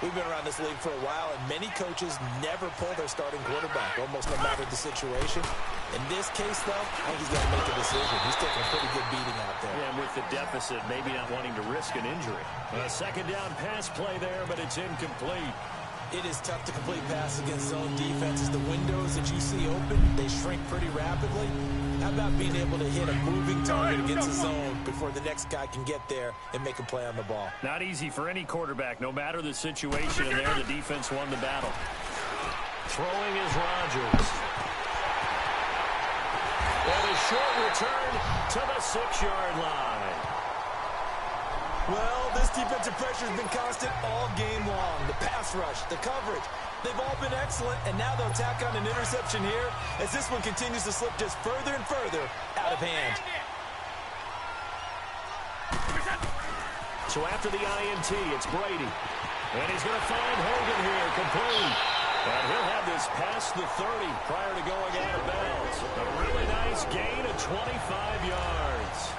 We've been around this league for a while, and many coaches never pull their starting quarterback, almost no matter the situation. In this case, though, I think he's got to make a decision. He's taking a pretty good beating out there. Yeah, and with the deficit, maybe not wanting to risk an injury. A 2nd down pass play there, but it's incomplete. It is tough to complete passes against zone defenses. The windows that you see open, they shrink pretty rapidly. How about being able to hit a moving target against a zone before the next guy can get there and make a play on the ball? Not easy for any quarterback, no matter the situation, and there the defense won the battle. Throwing is Rodgers. And a short return to the 6-yard line. Well, this defensive pressure has been constant all game long. The pass rush, the coverage, they've all been excellent, and now they'll tack on an interception here as this one continues to slip just further and further out of hand. So after the INT, it's Brady. And he's going to find Hogan here, complete. And he'll have this past the 30 prior to going out of bounds. A really nice gain of 25 yards.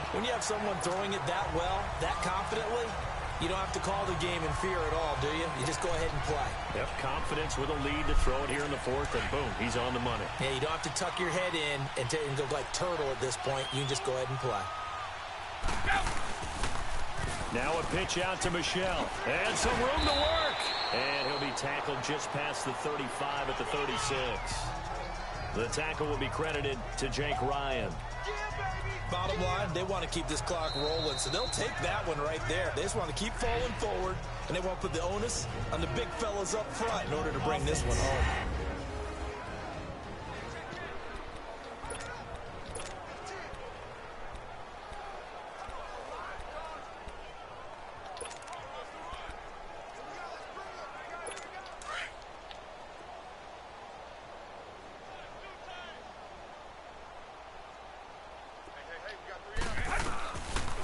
When you have someone throwing it that well, that confidently, you don't have to call the game in fear at all, do you? You just go ahead and play. Yep, confidence with a lead to throw it here in the 4th, and boom, he's on the money. Yeah, you don't have to tuck your head in and go like turtle at this point. You can just go ahead and play. Now a pitch out to Michelle. And some room to work. And he'll be tackled just past the 35 at the 36. The tackle will be credited to Jake Ryan. Bottom line, they want to keep this clock rolling, so they'll take that one right there. They just want to keep falling forward, and they want to put the onus on the big fellas up front in order to bring this one home.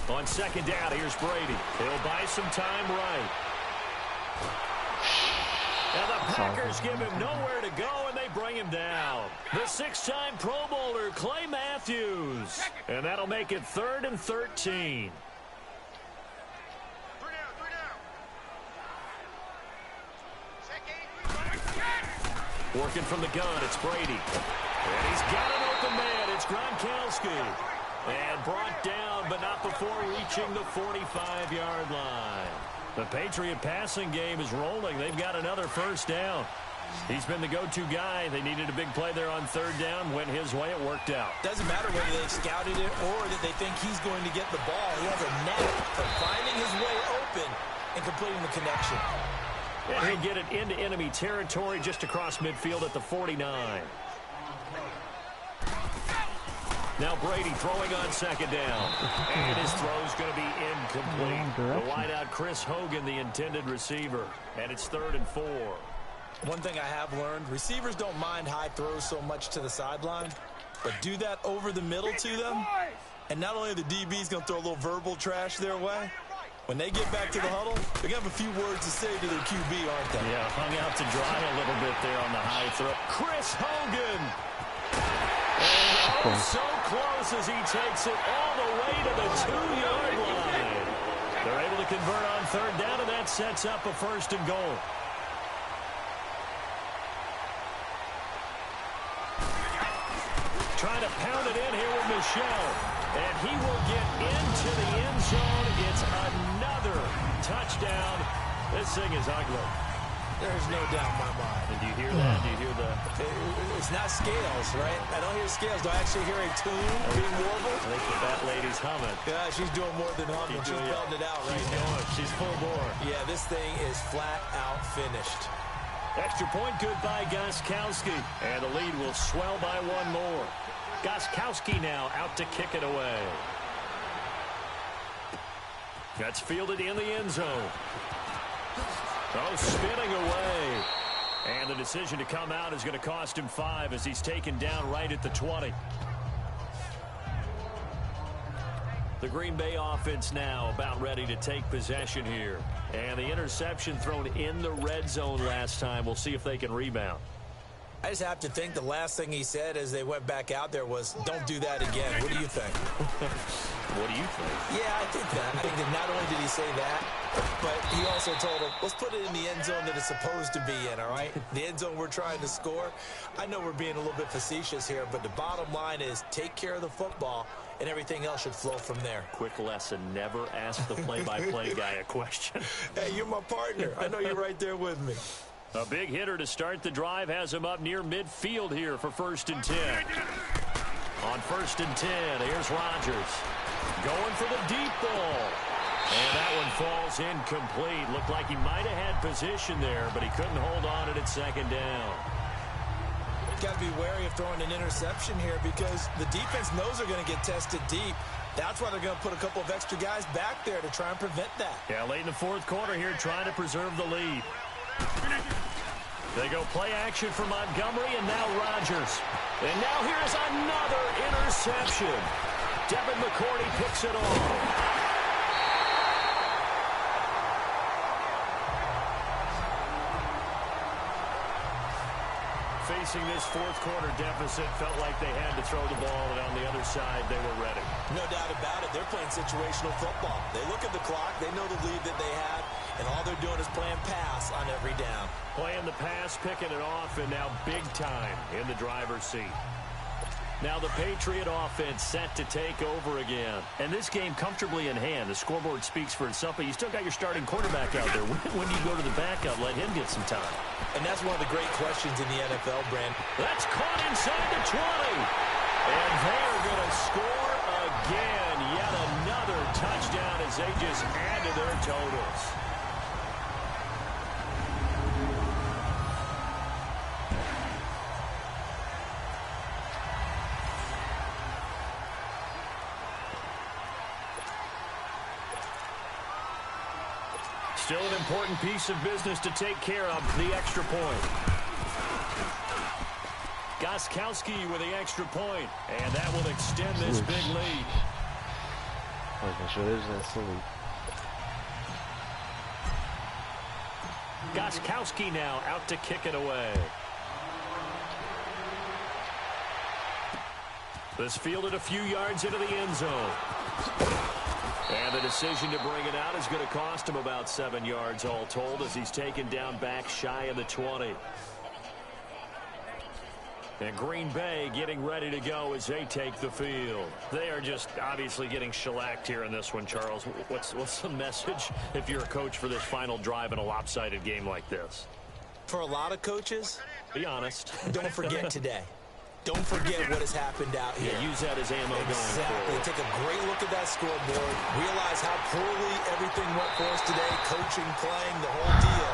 On 2nd down, here's Brady. He'll buy some time right. And the Packers give him nowhere to go, and they bring him down. The 6-time Pro Bowler, Clay Matthews. And that'll make it 3rd and 13. Working from the gun, it's Brady. And he's got an open man. It's Gronkowski. And brought down, but not before reaching the 45-yard line. The Patriot passing game is rolling. They've got another first down. He's been the go-to guy. They needed a big play there on 3rd down. Went his way. It worked out. Doesn't matter whether they've scouted it or that they think he's going to get the ball. He has a knack for finding his way open and completing the connection. And he'll get it into enemy territory just across midfield at the 49. Now Brady throwing on 2nd down. And his throw's going to be incomplete. The wideout Chris Hogan, the intended receiver. And it's 3rd and 4. One thing I have learned, receivers don't mind high throws so much to the sideline, but do that over the middle to them, and not only are the DBs going to throw a little verbal trash their way, when they get back to the huddle, they're going to have a few words to say to their QB, aren't they? Yeah, hung out to dry a little bit there on the high throw. Chris Hogan. And so close as he takes it all the way to the 2-yard line. They're able to convert on 3rd down, and that sets up a 1st and goal. Trying to pound it in here with Michel. And he will get into the end zone. It's another touchdown. This thing is ugly. There's no doubt in my mind. And do you hear that? Do you hear the... It's not scales, right? I don't hear scales. Do I actually hear a tune being warbled? I think the fat lady's humming. Yeah, she's doing more than humming. She's belting it out right now. She's full bore. Yeah, this thing is flat out finished. Extra point good by Gostkowski. And the lead will swell by 1 more. Gostkowski now out to kick it away. That's fielded in the end zone. Oh, spinning away. And the decision to come out is going to cost him 5 as he's taken down right at the 20. The Green Bay offense now about ready to take possession here. And the interception thrown in the red zone last time. We'll see if they can rebound. I just have to think the last thing he said as they went back out there was, don't do that again. What do you think? What do you think? Yeah, I think that. I think that not only did he say that, but he also told him, let's put it in the end zone that it's supposed to be in, all right? The end zone we're trying to score. I know we're being a little bit facetious here, but the bottom line is take care of the football, and everything else should flow from there. Quick lesson, never ask the play-by-play guy a question. Hey, you're my partner. I know you're right there with me. A big hitter to start the drive has him up near midfield here for 1st and 10. On 1st and 10, here's Rodgers. Going for the deep ball. And that one falls incomplete. Looked like he might have had position there, but he couldn't hold on it at 2nd down. Got to be wary of throwing an interception here because the defense knows they're going to get tested deep. That's why they're going to put a couple of extra guys back there to try and prevent that. Yeah, late in the 4th quarter here trying to preserve the lead. They go play action for Montgomery, and now Rodgers. And now here's another interception. Devin McCourty picks it off. Facing this 4th quarter deficit, felt like they had to throw the ball, and on the other side, they were ready. No doubt about it. They're playing situational football. They look at the clock. They know the lead that they have, and all they're doing is playing pass on every down. Playing the pass, picking it off, and now big time in the driver's seat. Now the Patriot offense set to take over again. And this game comfortably in hand. The scoreboard speaks for itself, but you still got your starting quarterback out there. When do you go to the backup? Let him get some time. And that's one of the great questions in the NFL, Brand. That's caught inside the 20. And they are going to score again. Yet another touchdown as they just add to their totals. Still an important piece of business to take care of, the extra point. Gostkowski with the extra point, and that will extend this big lead. Gostkowski now out to kick it away. This fielded a few yards into the end zone. And the decision to bring it out is going to cost him about 7 yards all told as he's taken down back shy of the 20. And Green Bay getting ready to go as they take the field. They are just obviously getting shellacked here in this one, Charles. What's the message if you're a coach for this final drive in a lopsided game like this? For a lot of coaches, be honest. Don't forget today. Don't forget what has happened out here. Yeah, use that as ammo going forward. Take a great look at that scoreboard. Realize how poorly everything went for us today. Coaching, playing, the whole deal.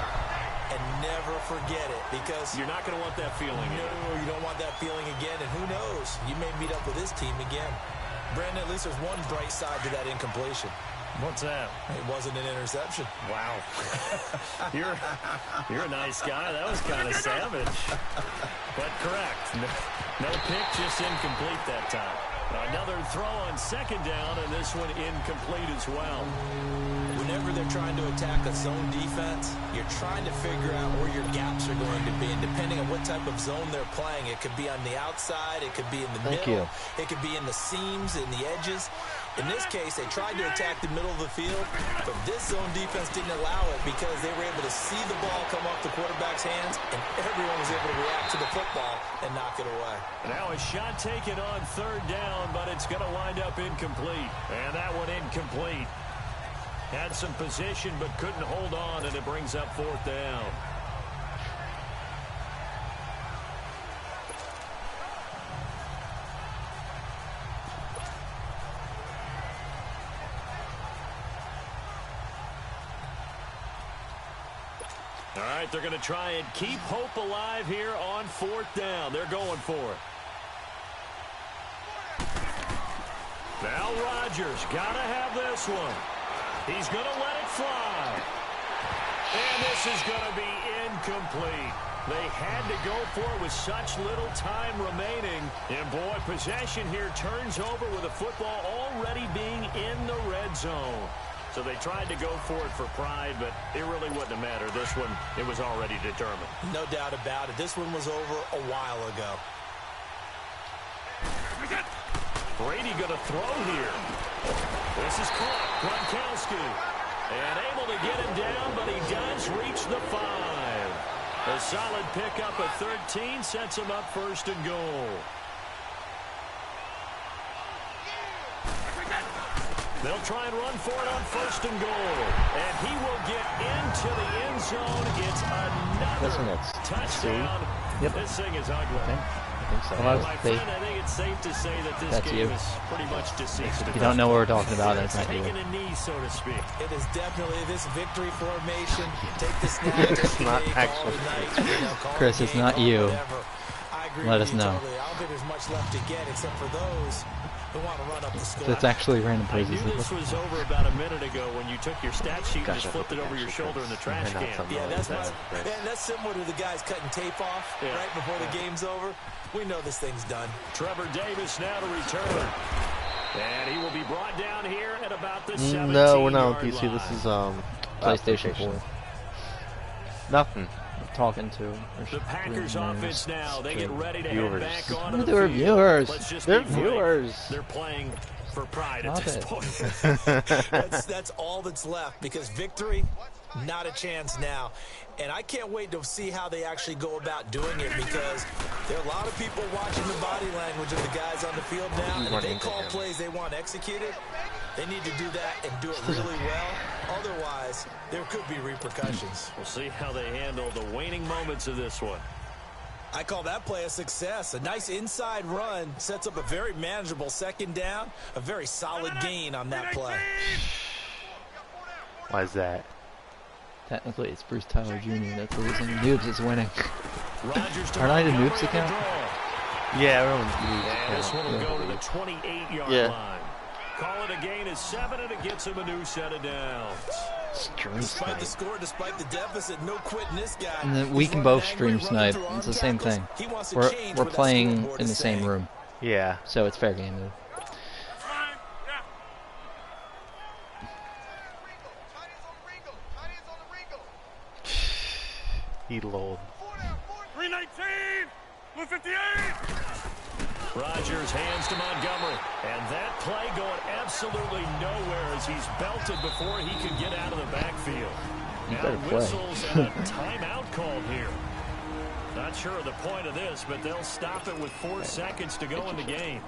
And never forget it, because you're not going to want that feeling. No, you don't want that feeling again. And who knows? You may meet up with this team again. Brandon, at least there's one bright side to that incompletion. What's that? It wasn't an interception. Wow. You're a nice guy. That was kind of savage. But correct. No pick, just incomplete that time. Another throw on second down, and this one incomplete as well. Whenever they're trying to attack a zone defense, you're trying to figure out where your gaps are going to be. And depending on what type of zone they're playing, it could be on the outside, it could be in the middle, it could be in the seams, in the edges. In this case, they tried to attack the middle of the field, but this zone defense didn't allow it because they were able to see the ball come off the quarterback's hands, and everyone was able to react to the football and knock it away. Now a shot taken on third down, but it's going to wind up incomplete. And that one incomplete. Had some position, but couldn't hold on, and it brings up fourth down. All right, they're going to try and keep hope alive here on fourth down. They're going for it. Now Rodgers got to have this one. He's going to let it fly. And this is going to be incomplete. They had to go for it with such little time remaining. And boy, possession here turns over with the football already being in the red zone. So they tried to go for it for pride, but it really wouldn't have mattered. This one, it was already determined. No doubt about it. This one was over a while ago. Brady going to throw here. This is caught. Gronkowski. And able to get him down, but he does reach the 5. A solid pickup at 13 sets him up first and goal. They'll try and run for it on first and goal. And he will get into the end zone. It's another touchdown. Yep. This thing is ugly. Okay. I think so. My friend, I think it's safe to say that this game is pretty much deceased. If you don't know what we're talking about, that's not you. Taking a knee, so to speak. It is definitely this victory formation. Take the snap. It's not actually. Chris, it's not you. Let us know. I don't think there's much left to get except for those who want to run up the score. That's actually random I places. knew this was over about a minute ago when you took your stat sheet and just flipped it over your shoulder in the trash can. Yeah, that's similar to the guys cutting tape off right before the game's over. We know this thing's done. Trevor Davis now to return. And he will be brought down here at about the 17-yard No, we're not on PC. line. This is PlayStation 4. Nothing. Talking to the Packers offense now. They get ready to viewers. head back onto the They're field. viewers. Let's just They're be frank. viewers. They're playing for pride at Stop this it. point. That's all that's left, because victory, not a chance now. And I can't wait to see how they actually go about doing it, because there are a lot of people watching the body language of the guys on the field now. And if they call plays they want executed, they need to do that and do it really well. Otherwise, there could be repercussions. We'll see how they handle the waning moments of this one. I call that play a success. A nice inside run sets up a very manageable second down, a very solid gain on that play. Why is that? Technically, it's Bruce Tyler Jr. that's losing. Noobs is winning. Rodgers Aren't I the Noobs account? Yeah, everyone's And this one will go to the 28-yard line. Call it a gain of 7, and it gets him a new set of downs. Despite the score, despite the deficit, no quitting this guy. And then we can both stream snipe. It's the same thing. We're playing in the same room. Yeah. So it's fair game. He lulled. 319! Blue 58! Rodgers hands to Montgomery. And that play going absolutely nowhere as he's belted before he can get out of the backfield. Now whistles and a timeout called here. Not sure of the point of this, but they'll stop it with 4 seconds to go in the game.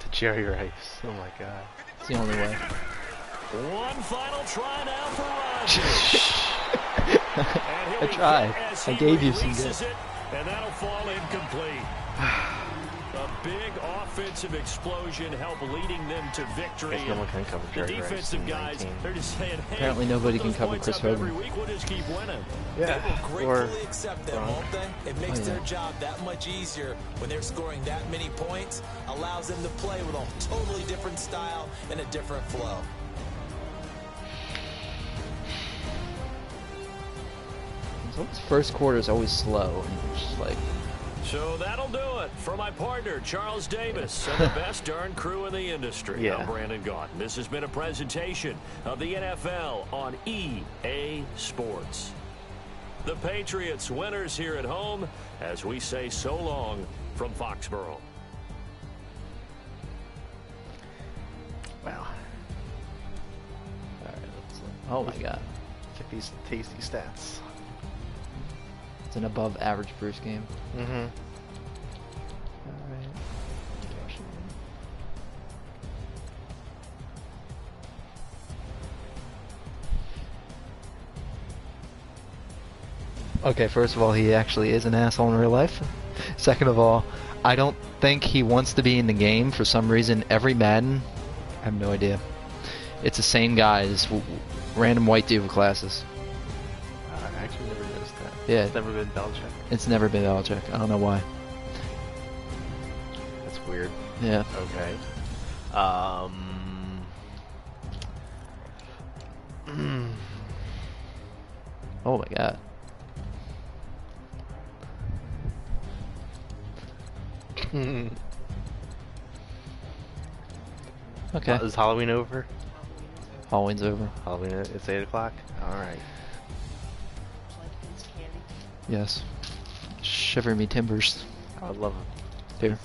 To Jerry Rice. Oh my God. It's the only way. One final try now for Rodgers. I tried. I gave you some good. And that'll fall incomplete. A big offensive explosion helped leading them to victory. No one can cover Jerry the defensive guys, they're just saying, hey, apparently nobody can cover Chris every Hogan. week, we'll just keep winning. Yeah. They will gratefully accept them, won't they? It makes their job that much easier when they're scoring that many points. Allows them to play with a totally different style and a different flow. This first quarter is always slow, and it's just like. So that'll do it for my partner, Charles Davis, and the best darn crew in the industry. I'm Brandon Gaunt. This has been a presentation of the NFL on EA Sports. The Patriots winners here at home as we say so long from Foxborough. Wow. Alright, oh my God. Check these tasty stats. It's an above average Bruce game. Mm-hmm. Alright. Okay, first of all, he actually is an asshole in real life. Second of all, I don't think he wants to be in the game for some reason. Every Madden, I have no idea. It's the same guy, this random white dude with glasses. I actually never noticed that. Yeah. It's never been Belichick. It's never been Belichick. I don't know why. That's weird. Yeah. Okay. Oh my God. Okay. Is Halloween over? Halloween's over. Halloween, it's 8 o'clock? Alright. Yes. Shiver me timbers. I would love it. Here.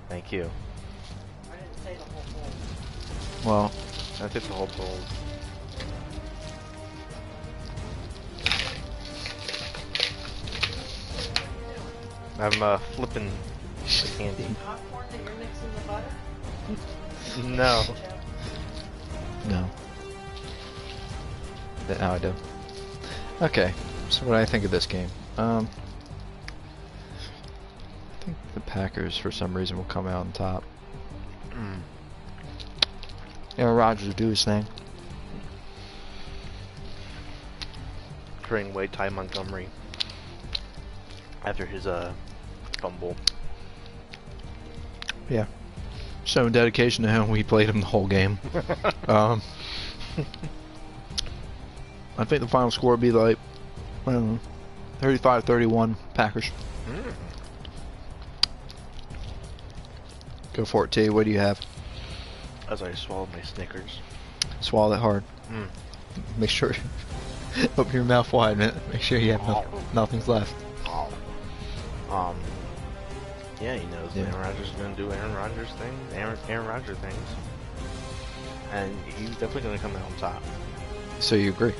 Thank you. Well, I took the whole bowl. I'm flipping the candy. Popcorn that you're mixing the butter? No. no. Now I do. Okay, so what do I think of this game? I think the Packers, for some reason, will come out on top. Aaron Rodgers will do his thing. Trading away Ty Montgomery after his fumble. Yeah. Showing dedication to him, we played him the whole game. I think the final score would be like, I don't know, 35-31 Packers. Go for it, T. What do you have? As I swallowed my Snickers. Swallow that hard. Make sure. Open your mouth wide, man. Make sure you have nothing's left. Yeah, he knows Aaron Rodgers is going to do Aaron Rodgers things, Aaron Rodgers things. And he's definitely going to come out on top. So you agree?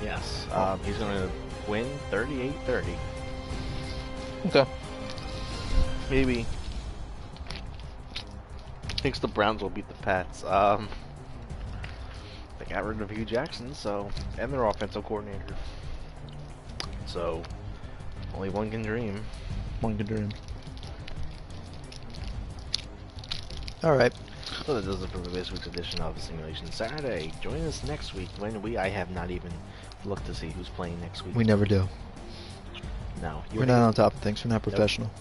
Yes. He's going to win 38-30. Okay. Maybe. Thinks the Browns will beat the Pats. They got rid of Hugh Jackson, so, and their offensive coordinator. So, only one can dream. One can dream. Alright. So that does it for this week's edition of Simulation Saturday. Join us next week when I have not even looked to see who's playing next week. We never do. No. We're not on top of things. We're not professional.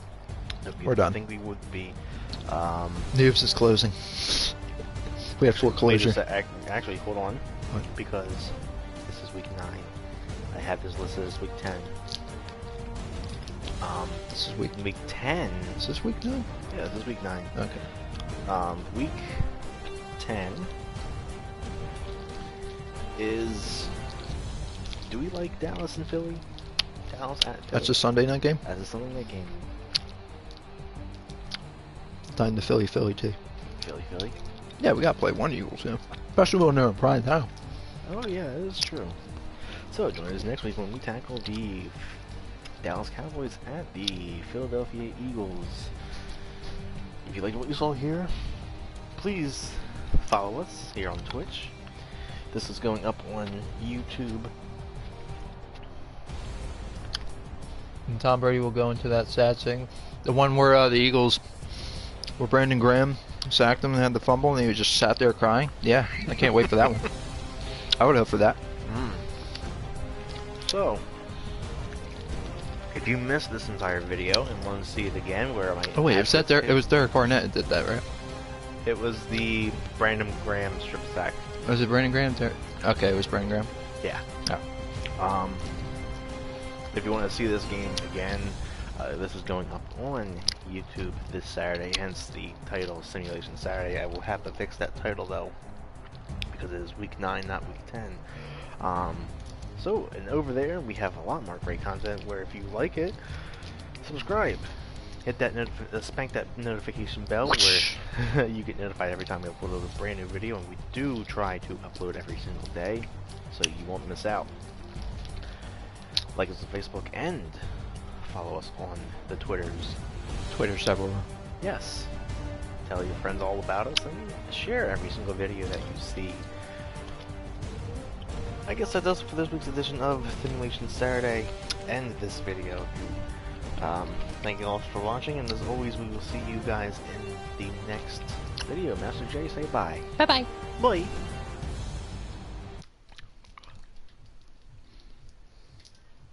Nope, We're done. I think we would be. Noobs is closing. We have foreclosure. Actually, hold on. What? Because this is week 9. I have this listed as week 10. This is week 10. Is this week 9? Yeah, this is week 9. Okay. Week 10 is, do we like Dallas and Philly? Dallas at Philly. That's a Sunday night game? That's a Sunday night game. Time to Philly too. Philly? Yeah, we gotta play one Eagles, yeah. Especially when they're in prime time. Oh yeah, that is true. So join us next week when we tackle the Dallas Cowboys at the Philadelphia Eagles. If you liked what you saw here, please follow us here on Twitch. This is going up on YouTube. And Tom Brady will go into that sad thing. The one where the Eagles, where Brandon Graham sacked him and had the fumble and he just sat there crying. Yeah, I can't wait for that one. I would hope for that. So, if you missed this entire video and want to see it again, where am I? Oh wait, it was there. It was Derek Barnett that did that, right? It was the Brandon Graham strip sack. Was it Brandon Graham? Okay, it was Brandon Graham. Yeah. Oh. If you want to see this game again, this is going up on YouTube this Saturday, hence the title Simulation Saturday. I will have to fix that title though, because it is week 9, not week 10. And over there we have a lot more great content where if you like it, subscribe. Hit that spank that notification bell where you get notified every time we upload a brand new video, and we do try to upload every single day, so you won't miss out. Like us on Facebook and follow us on the Twitters. Twitter's everywhere. Yes. Tell your friends all about us and share every single video that you see. I guess that does it for this week's edition of Simulation Saturday and this video. Thank you all for watching, and as always, we will see you guys in the next video. Master J, say bye. Bye-bye. Bye.